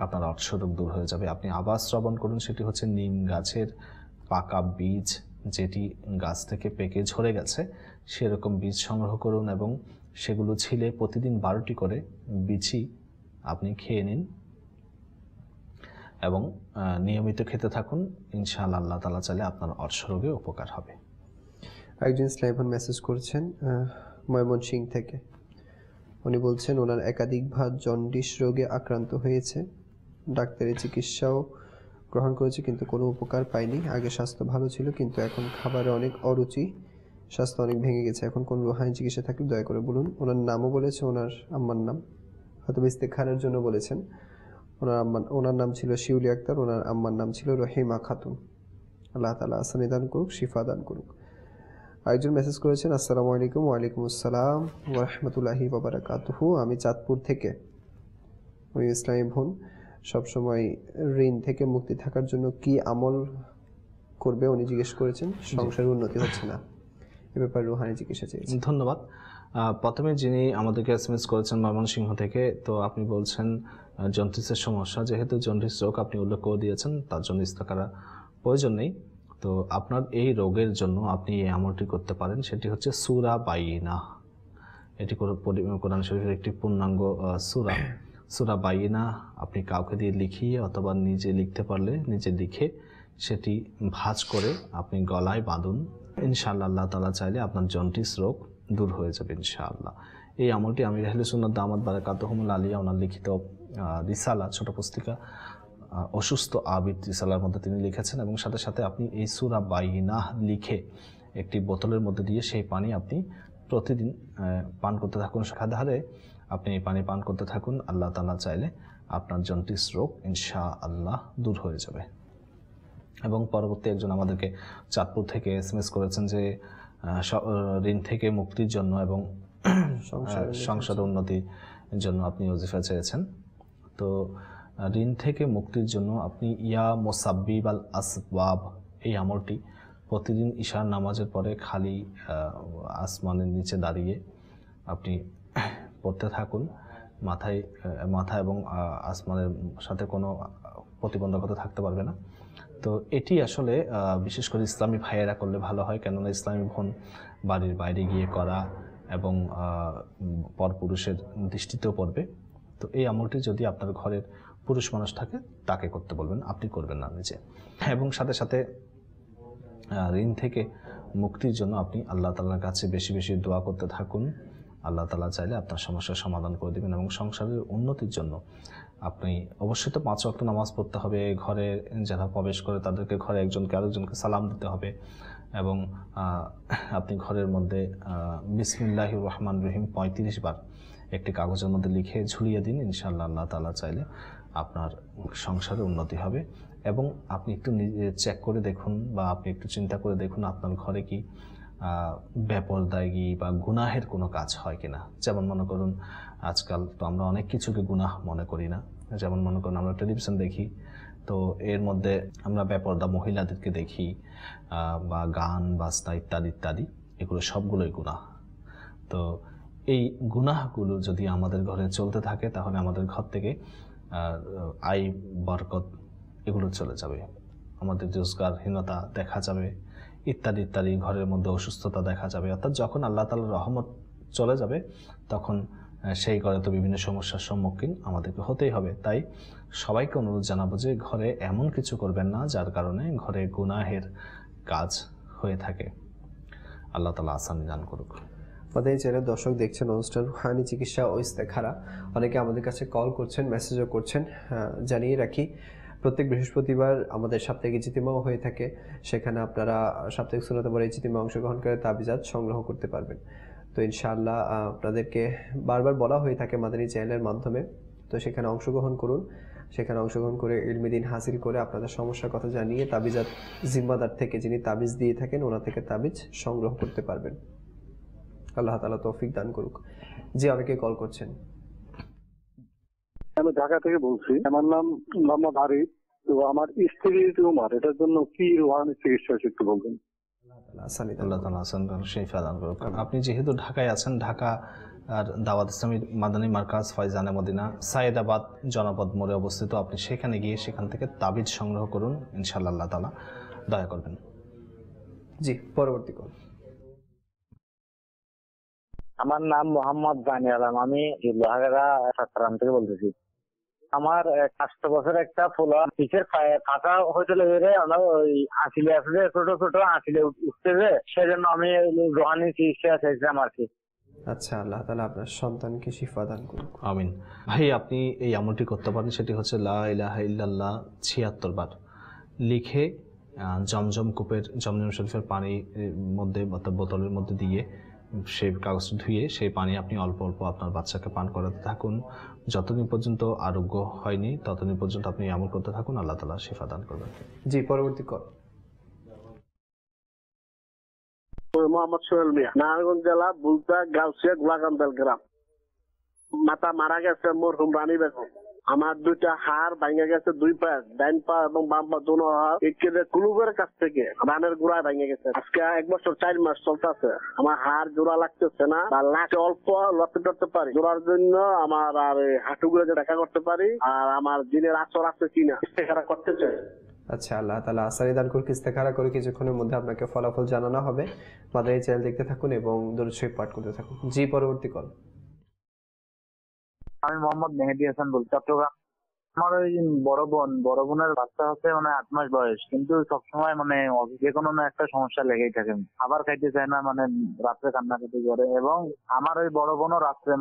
আপনার অর্শ রোগ দূর হয়ে যাবে। আপনি আবার শ্রবণ করুন, সেটি হচ্ছে নিম গাছের পাকা বীজ, যেটি গাছ থেকে পেকে ঝরে গেছে সেরকম বীজ সংগ্রহ করুন এবং সেগুলো ছিলে প্রতিদিন 12টি করে বিচি আপনি খেয়ে নিন এবং নিয়মিত খেতে থাকুন। ইনশাআল্লাহ আল্লাহ তাআলা চাইলে আপনার অর্শ রোগে উপকার হবে। একজন ইসলাম মেসেজ করছেন ময়মনসিংহ থেকে। উনি বলছেন ওনার একাধিকবার জন্ডিস রোগে আক্রান্ত হয়েছে, ডাক্তারের চিকিৎসাও গ্রহণ করেছে কিন্তু কোনো উপকার পায়নি। আগে স্বাস্থ্য ভালো ছিল কিন্তু এখন খাবারে অনেক অরুচি, স্বাস্থ্য অনেক ভেঙে গেছে। এখন কোন রুহানি চিকিৎসা থাকলে দয়া করে বলুন। ওনার নামও বলেছে, ওনার আম্মার নাম হয়তো ইস্তেখারের জন্য বলেছেন। ওনার নাম ছিল শিউলি আক্তার, ওনার আম্মার নাম ছিল রহিমা খাতুন। আল্লাহ তাআলা আসানি দান করুক, শিফা দান করুক। আরেকজন মেসেজ করেছেন, আসসালামু আলাইকুম। ওয়ালাইকুম আসসালাম ওয়া রাহমাতুল্লাহি ওয়া বারাকাতুহু। আমি চাঁদপুর থেকে। উনি ইসলামী বোন, সবসময় ঋণ থেকে মুক্তি থাকার জন্য কি আমল করবে উনি জিজ্ঞেস করেছেন। সংসারের উন্নতি হচ্ছে না, এ ব্যাপারে রুহানি চিকিৎসা চেয়েছেন। ধন্যবাদ। প্রথমে যিনি আমাদেরকে এসএমএস করেছেন ময়মনসিংহ থেকে, তো আপনি বলছেন জন্ডিসের সমস্যা। যেহেতু জন্ডিস রোগ আপনি উল্লেখ করে দিয়েছেন, তার জন্য ইস্তেখারা প্রয়োজন নেই। তো আপনার এই রোগের জন্য আপনি এই আমলটি করতে পারেন, সেটি হচ্ছে সূরা বাইনা। এটি কোরআন শরীফের একটি পূর্ণাঙ্গ সূরা। সূরা বাইনা আপনি কাউকে দিয়ে লিখিয়ে অথবা নিজে লিখতে পারলে নিজে লিখে সেটি ভাঁজ করে আপনি গলায় বাঁধুন। ইনশাআল্লাহ আল্লাহ তাআলা চাইলে আপনার জন্ডিস রোগ দূর হয়ে যাবে ইনশাআল্লাহ। এই আমলটি আমির আহলে সুন্নাত দামাত বারাকাতুহুমুল আলিয়া ওনার লিখিত রিসালা ছোট পুস্তিকা অসুস্থ আবিদ রিসালার মধ্যে তিনি লিখেছেন, এবং সাথে সাথে আপনি এই সূরা বাইনাহ লিখে একটি বোতলের মধ্যে দিয়ে সেই পানি আপনি প্রতিদিন পান করতে থাকুন। সাধারে আপনি এই পানি পান করতে থাকুন, আল্লাহ তাআলা চাইলে আপনার জন্ডিস রোগ ইনশাআল্লাহ দূর হয়ে যাবে। এবং পরবর্তী একজন আমাদেরকে চাঁদপুর থেকে SMS করেছেন যে ঋণ থেকে মুক্তির জন্য এবং সংসার উন্নতির জন্য আপনি ওজিফা চেয়েছেন। তো ঋণ থেকে মুক্তির জন্য আপনি ইয়া মুসাব্বিব আল আসবাব এই আমলটি প্রতিদিন ঈশার নামাজের পরে খালি আসমানের নিচে দাঁড়িয়ে আপনি পড়তে থাকুন। মাথা এবং আসমানের সাথে কোনো প্রতিবন্ধকতা থাকতে পারবে না। তো এটি আসলে বিশেষ করে ইসলামী ভাইয়েরা করলে ভালো হয়, কেননা ইসলামী বোন বাড়ির বাইরে গিয়ে করা এবং পরপুরুষের দৃষ্টিতেও পড়বে। তো এই আমলটি যদি আপনার ঘরের পুরুষ মানুষ থাকে তাকে করতে বলবেন, আপনি করবেন না নিজে। এবং সাথে সাথে ঋণ থেকে মুক্তির জন্য আপনি আল্লাহ তাআলার কাছে বেশি বেশি দোয়া করতে থাকুন। আল্লাহ তাআলা চাইলে আপনার সমস্যার সমাধান করে দেবেন। এবং সংসারের উন্নতির জন্য আপনি অবশ্যই তো 5 ওয়াক্ত নামাজ পড়তে হবে, ঘরে যারা প্রবেশ করে তাদেরকে ঘরে একজনকে আরেকজনকে সালাম দিতে হবে, এবং আপনি ঘরের মধ্যে বিসমিল্লাহির রহমানির রহিম 35 বার একটি কাগজের মধ্যে লিখে ঝুলিয়ে দিন। ইনশাআল্লাহ আল্লাহ তাআলা চাইলে আপনার সংসারে উন্নতি হবে। এবং আপনি একটু চেক করে দেখুন বা আপনি একটু চিন্তা করে দেখুন আপনার ঘরে কি বেপরদায়ী বা গুনাহের কোনো কাজ হয় কিনা। যেমন মনে করুন আজকাল তো আমরা অনেক কিছুকে গুনাহ মনে করি না। যেমন মনে করুন আমরা টেলিভিশন দেখি, তো এর মধ্যে আমরা বেপরদা মহিলাদেরকে দেখি, বা গান বাজনা ইত্যাদি ইত্যাদি, এগুলো সবগুলোই গুনাহ। তো এই গুনাহগুলো যদি আমাদের ঘরে চলতে থাকে তাহলে আমাদের ঘর থেকে আয় বরকত এগুলো চলে যাবে, আমাদের রোজগারহীনতা দেখা যাবে ইত্যাদি ইত্যাদি, ঘরের মধ্যে অসুস্থতা দেখা যাবে। অর্থাৎ যখন আল্লাহ তাআলার রহমত চলে যাবে তখন সেই ঘরে তো বিভিন্ন সমস্যার সম্মুখীন আমাদেরকে হতেই হবে। তাই সবাইকে অনুরোধ জানাবো যে ঘরে এমন কিছু করবেন না যার কারণে ঘরে গুনাহের কাজ হয়ে থাকে। আল্লাহ তাআলা আসানি দান করুক। আমাদের এই চ্যানেল দর্শক দেখছেন অনুষ্ঠান রুহানি চিকিৎসা ও ইস্তেখারা। অনেকে আমাদের কাছে কল করছেন, মেসেজও করছেন। জানিয়ে রাখি প্রত্যেক বৃহস্পতিবার আমাদের সাপ্তাহিক ইজতিমাও হয়ে থাকে, সেখানে আপনারা সাপ্তাহিক সুন্নাতের ইজতিমা অংশগ্রহণ করে তাবিজাত সংগ্রহ করতে পারবেন। তো ইনশাআল্লাহ আপনাদেরকে বারবার বলা হয়ে থাকে মাদানী চ্যানেলের মাধ্যমে, তো সেখানে অংশগ্রহণ করুন। সেখানে অংশগ্রহণ করে ইলমে দ্বীন হাসিল করে আপনাদের সমস্যার কথা জানিয়ে তাবিজাত জিম্মাদার থেকে যিনি তাবিজ দিয়ে থাকেন ওনা থেকে তাবিজ সংগ্রহ করতে পারবেন। আল্লাহ তাআলা তৌফিক দান করুক। জি, অনেকে কল করছেন। আমি ঢাকা থেকে বলছি, আমার নাম মোহাম্মদ আরিফ। তো আমার স্ত্রীর টিউমার, এটার জন্য কি রুহানি চিকিৎসা একটু বলবেন। আল্লাহ তাআলা শিফা দান করুক। আপনি যেহেতু ঢাকায় আছেন, ঢাকা আর দাওয়াত ইসলামী মাদানী মার্কাজ ফয়জানে মদিনা সাইদাবাদ জনপদ মোড়ে অবস্থিত। আপনি সেখানে গিয়ে সেখান থেকে তাবিজ সংগ্রহ করুন, ইনশাআল্লাহ আল্লাহ তাআলা দয়া করবেন। জি, পরবর্তী কল। আমার নাম মোহাম্মদ জানি আলম, আমি লোহাগাড়া চট্টগ্রাম থেকে বলতেছি। আমার 8 বছর একটা ফোলা পিছের পায়ে কাঁচা হয়েছিল, ওই আঁচিলে আছে যে ছোট ছোট আঁচিলে উঠতেছে, সেজন্য আমি রুহানি চিকিৎসা চাইছিলাম আর কি। আচ্ছা, আল্লাহ তাআলা আপনার সন্তানকে শিফা দান করুন। আমিন। ভাই আপনি এই আমলটি করতে পারেন, সেটি হচ্ছে লা ইলাহা ইল্লাল্লাহ 76 বার লিখে জমজম কূপের জমজম শরীফের পানির মধ্যে অর্থাৎ বোতলের মধ্যে দিয়ে সেই কাগজটি ধুয়ে সেই পানি আপনি অল্প অল্প আপনার বাচ্চাকে পান করাতে থাকুন। যতদিন পর্যন্ত আরোগ্য হয়নি ততদিন পর্যন্ত আপনি আমল করতে থাকুন, আল্লাহ তাআলা শিফা দান করবেন। জি, পরবর্তী কল। মোহাম্মদ সোহেল মিয়া, নারায়ণগঞ্জ জেলা বুলতা গাউসিয়া গোলাকান্দাল গ্রাম। মাতা মারা গেছে মরহুম রানী বেগম। আমার 2টা হাড় ভেঙে গেছে, 2 পা, ডাইন পা এবং বাম পা দুনো হাড় একেবারে কুলুবের কাছ থেকে রানের গোড়ায় ভেঙে গেছে। আজকে 1 বছর 4 মাস চলতেছে। আমার হাড় জোড়া লাগতেছে না, বা লাগে অল্প লড়তে টড়তে পারি। জোড়ার জন্য আমার আর হাঁটুগুলো দেখা করতে পারি, আর আমার দিনের আচর আছে কিনা সেটা করতে চাই। আচ্ছা, আল্লাহ তাআলা আসানি দান করুক। ইস্তেখারা করে কিছুক্ষণের মধ্যে আপনাকে ফলাফল জানানো হবে। আমাদের এই চ্যানেল দেখতে থাকুন এবং দরুদ শরীফ পাঠ করতে থাকুন। জি, পরবর্তী কল। আমি মোহাম্মদ মেহেদি হাসান বলছি, চট্টগ্রাম। আমার ওই বড় বোনের বাচ্চা হচ্ছে 8 মাস বয়স, কিন্তু সবসময় যে কোনো একটা সমস্যা লেগেই থাকে। খাবার খাইতে চায় না, রাত্রে কান্নাকাটি করে, এবং আমার ওই বড় বোনও রাত্রে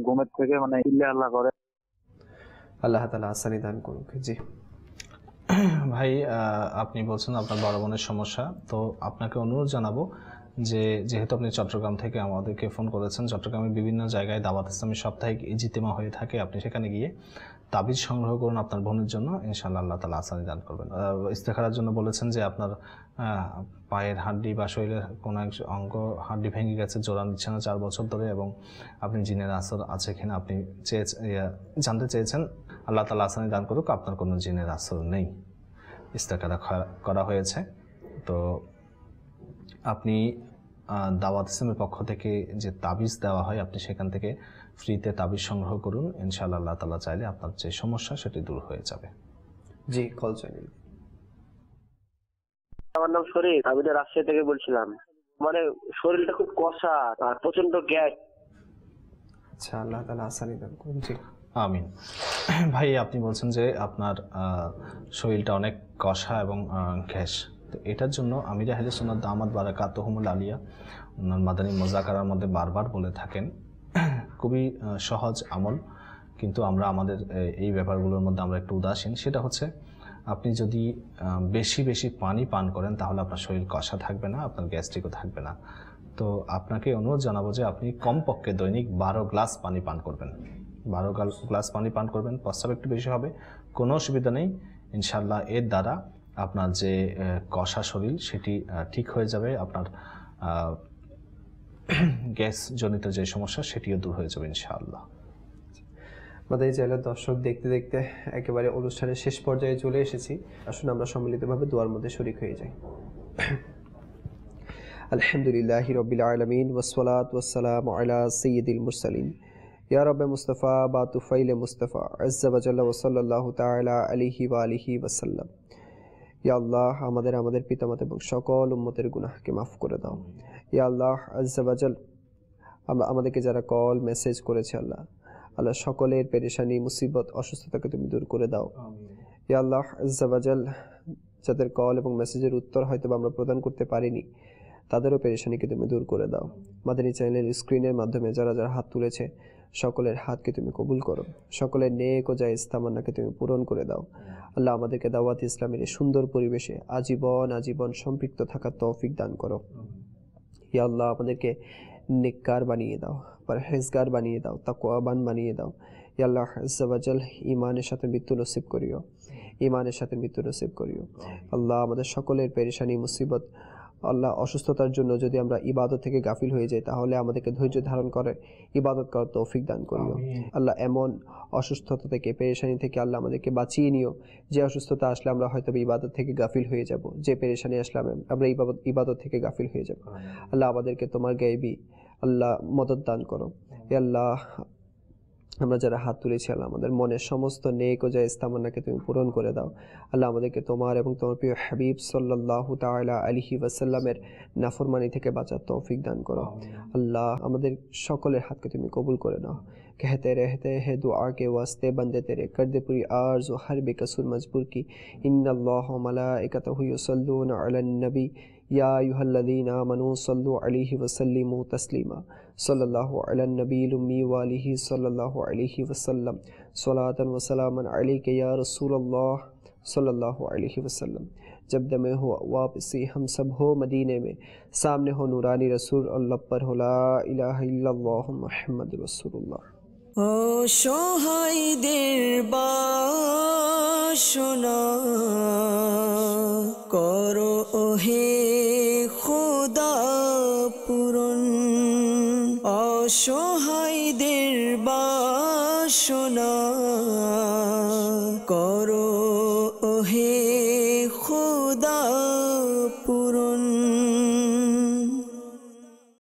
ঘুমের থেকে চিল্লা হাল্লা করে। আল্লাহ তাআলা আসানি দান করুক। জি ভাই, আপনি বলছেন আপনার বড় বোনের সমস্যা, তো আপনাকে অনুরোধ জানাবো যে যেহেতু আপনি চট্টগ্রাম থেকে আমাদেরকে ফোন করেছেন, চট্টগ্রামের বিভিন্ন জায়গায় দাওয়াত ইসলামী সাপ্তাহিক ইজতিমা হয়ে থাকে, আপনি সেখানে গিয়ে তাবিজ সংগ্রহ করুন আপনার বোনের জন্য, ইনশাআল্লাহ আল্লাহ তাআলা আসানি দান করবেন। ইস্তেখারার জন্য বলেছেন যে আপনার পায়ের হাড্ডি বা শরীরের কোনো এক অঙ্গ হাড্ডি ভেঙে গেছে, জোড়া নিচ্ছে না 4 বছর ধরে, এবং আপনি জিনের আসর আছে কিনা আপনি জানতে চেয়েছেন। আল্লাহ তাআলা আসানি দান করুক, আপনার কোনো জিনের আসর নেই, ইস্তেখারা করা হয়েছে। তো আপনি দাওয়াত ইসলামের পক্ষ থেকে যে তাবিজ দেওয়া হয়, আপনি সেখান থেকে ফ্রিতে তাবিজ সংগ্রহ করুন, ইনশাআল্লাহ আল্লাহ তাআলা চাইলে আপনার যে সমস্যা সেটি দূর হয়ে যাবে। জি, কল চাই। আমার নাম শরীফ, আমি রাজশাহী থেকে বলছিলাম। শরীরটা খুব কষা আর প্রচন্ড গ্যাস। আচ্ছা, আল্লাহ তাআলা আসানি দান করুন। জি আমিন। ভাই, আপনি বলছেন যে আপনার শরীরটা অনেক কষা এবং গ্যাস, তো এটার জন্য আমির আহলে সুন্নাত দামাত বারাকাতুহুমুল আলিয়া ওনার মাদানী মুযাকারার মধ্যে বারবার বলে থাকেন, খুবই সহজ আমল, কিন্তু আমরা আমাদের এই ব্যাপারগুলোর মধ্যে আমরা একটু উদাসীন। সেটা হচ্ছে, আপনি যদি বেশি বেশি পানি পান করেন তাহলে আপনার শরীর কষা থাকবে না, আপনার গ্যাস্ট্রিকও থাকবে না। তো আপনাকে অনুরোধ জানাবো যে আপনি কমপক্ষে দৈনিক 12 গ্লাস পানি পান করবেন। 12 গ্লাস পানি পান করবেন, প্রস্রাব একটু বেশি হবে, কোনো অসুবিধা নেই, ইনশাআল্লাহ এর দ্বারা আপনার যে কষা শরীর সেটি ঠিক হয়ে যাবে, আপনার গ্যাস জনিত যে সমস্যা সেটিও দূর হয়ে যাবে ইনশাআল্লাহ। আমাদের এই চ্যানেলের দর্শক দেখতে দেখতে একেবারে অনুষ্ঠানের শেষ পর্যায়ে চলে এসেছি। আসুন আমরা সম্মিলিতভাবে দোয়ার মধ্যে শরীক হয়ে যাই। আলহামদুলিল্লাহি রাব্বিল আলামিন ওয়াসসালাতু ওয়াসসালামু আলা সাইয়্যিদিল মুরসালিন ইয়া রাব্বে মুস্তাফা বা তুফাইলে মুস্তাফা আজ্জা ওয়া জাল্লা ওয়া সাল্লাল্লাহু তাআলা আলাইহি ওয়া আলিহি ওয়া সাল্লাম। ইয়া আল্লাহ, আমাদের পিতামাতা এবং সকল উম্মতের গুনাহকে মাফ করে দাও। ইয়া আল্লাহ আজ্জা ওয়া জাল, আমাদেরকে যারা কল মেসেজ করেছে আল্লাহ সকলের পেরেশানি মুসিবত অসুস্থতাকে তুমি দূর করে দাও। ইয়া আল্লাহ আজ্জা ওয়া জাল, যাদের কল এবং মেসেজের উত্তর হয়তো আমরা প্রদান করতে পারিনি, তাদেরও পেরেশানিকে তুমি দূর করে দাও। মাদানী চ্যানেলের স্ক্রিনের মাধ্যমে যারা যারা হাত তুলেছে সকলের হাতকে তুমি কবুল করো, সকলের নেক ও জায়েজ তামান্নাকে তুমি পূরণ করে দাও। আল্লাহ আমাদেরকে দাওয়াত ইসলামের এই সুন্দর পরিবেশে আজীবন সম্পৃক্ত থাকার তৌফিক দান করো। ইয়া আল্লাহ, আমাদেরকে নেককার বানিয়ে দাও, পরহেজগার বানিয়ে দাও, তাকওয়াবান বানিয়ে দাও। ইয়া আল্লাহ আজ্জা ওয়া জাল, ঈমানের সাথে মৃত্যু নসিব করিও, ঈমানের সাথে মৃত্যু নসিব করিও। আল্লাহ আমাদের সকলের পেরেশানি মুসিবত, আল্লাহ অসুস্থতার জন্য যদি আমরা ইবাদত থেকে গাফিল হয়ে যাই তাহলে আমাদেরকে ধৈর্য ধারণ করে ইবাদত করার তৌফিক দান করিও। আল্লাহ এমন অসুস্থতা থেকে, পেরেশানি থেকে আল্লাহ আমাদেরকে বাঁচিয়ে নিও, যে অসুস্থতা আসলে আমরা হয়তো ইবাদত থেকে গাফিল হয়ে যাব, যে পেরেশানি আসলে আমরা ইবাদত থেকে গাফিল হয়ে যাব। আল্লাহ আমাদেরকে তোমার গায়েবী আল্লাহ মদত দান করো। হে আল্লাহ, আমরা যারা হাত তুলেছি আল্লাহ আমাদের মনের সমস্ত নেক ও জায়েজ তামান্নাকে তুমি পূরণ করে দাও। আল্লাহ আমাদেরকে তোমার এবং তোমার প্রিয় হাবিব সাল্লাল্লাহু তাআলা আলাইহি ওয়াসাল্লামের নাফরমানি থেকে বাঁচার তৌফিক দান করো। আল্লাহ আমাদের সকলের হাতকে তুমি কবুল করে নাও। कहते रहते हैं दुआ के वास्ते बंदे तेरे कर दे पूरी आर्ज़ व हर बेकसूर मजबूर की। इन्नल्लाह व मलाइकतहु युसल्लूना अलन नबी या अय्युहल्लज़ीना आमनू सल्लू अलैहि व सल्लिमू तस्लीमा। सल्लल्लाहु अलन नबील उम्मी व आलिहि सल्लल्लाहु अलैहि वसल्लम। सलातन व सलामन अलैका या रसूलल्लाह सल्लल्लाहु अलैहि वसल्लम। जब दमे हो वापसी हम सब हो मदीने में, सामने हो नूरानी रसूल, अल्लाह पर हो ला इलाहा इल्लल्लाह मुहम्मद रसूलुल्लाह। অসহায়দের বাসনা করো ওহে খোদা পূরণ, অসহায়দের বাসনা করো ওহে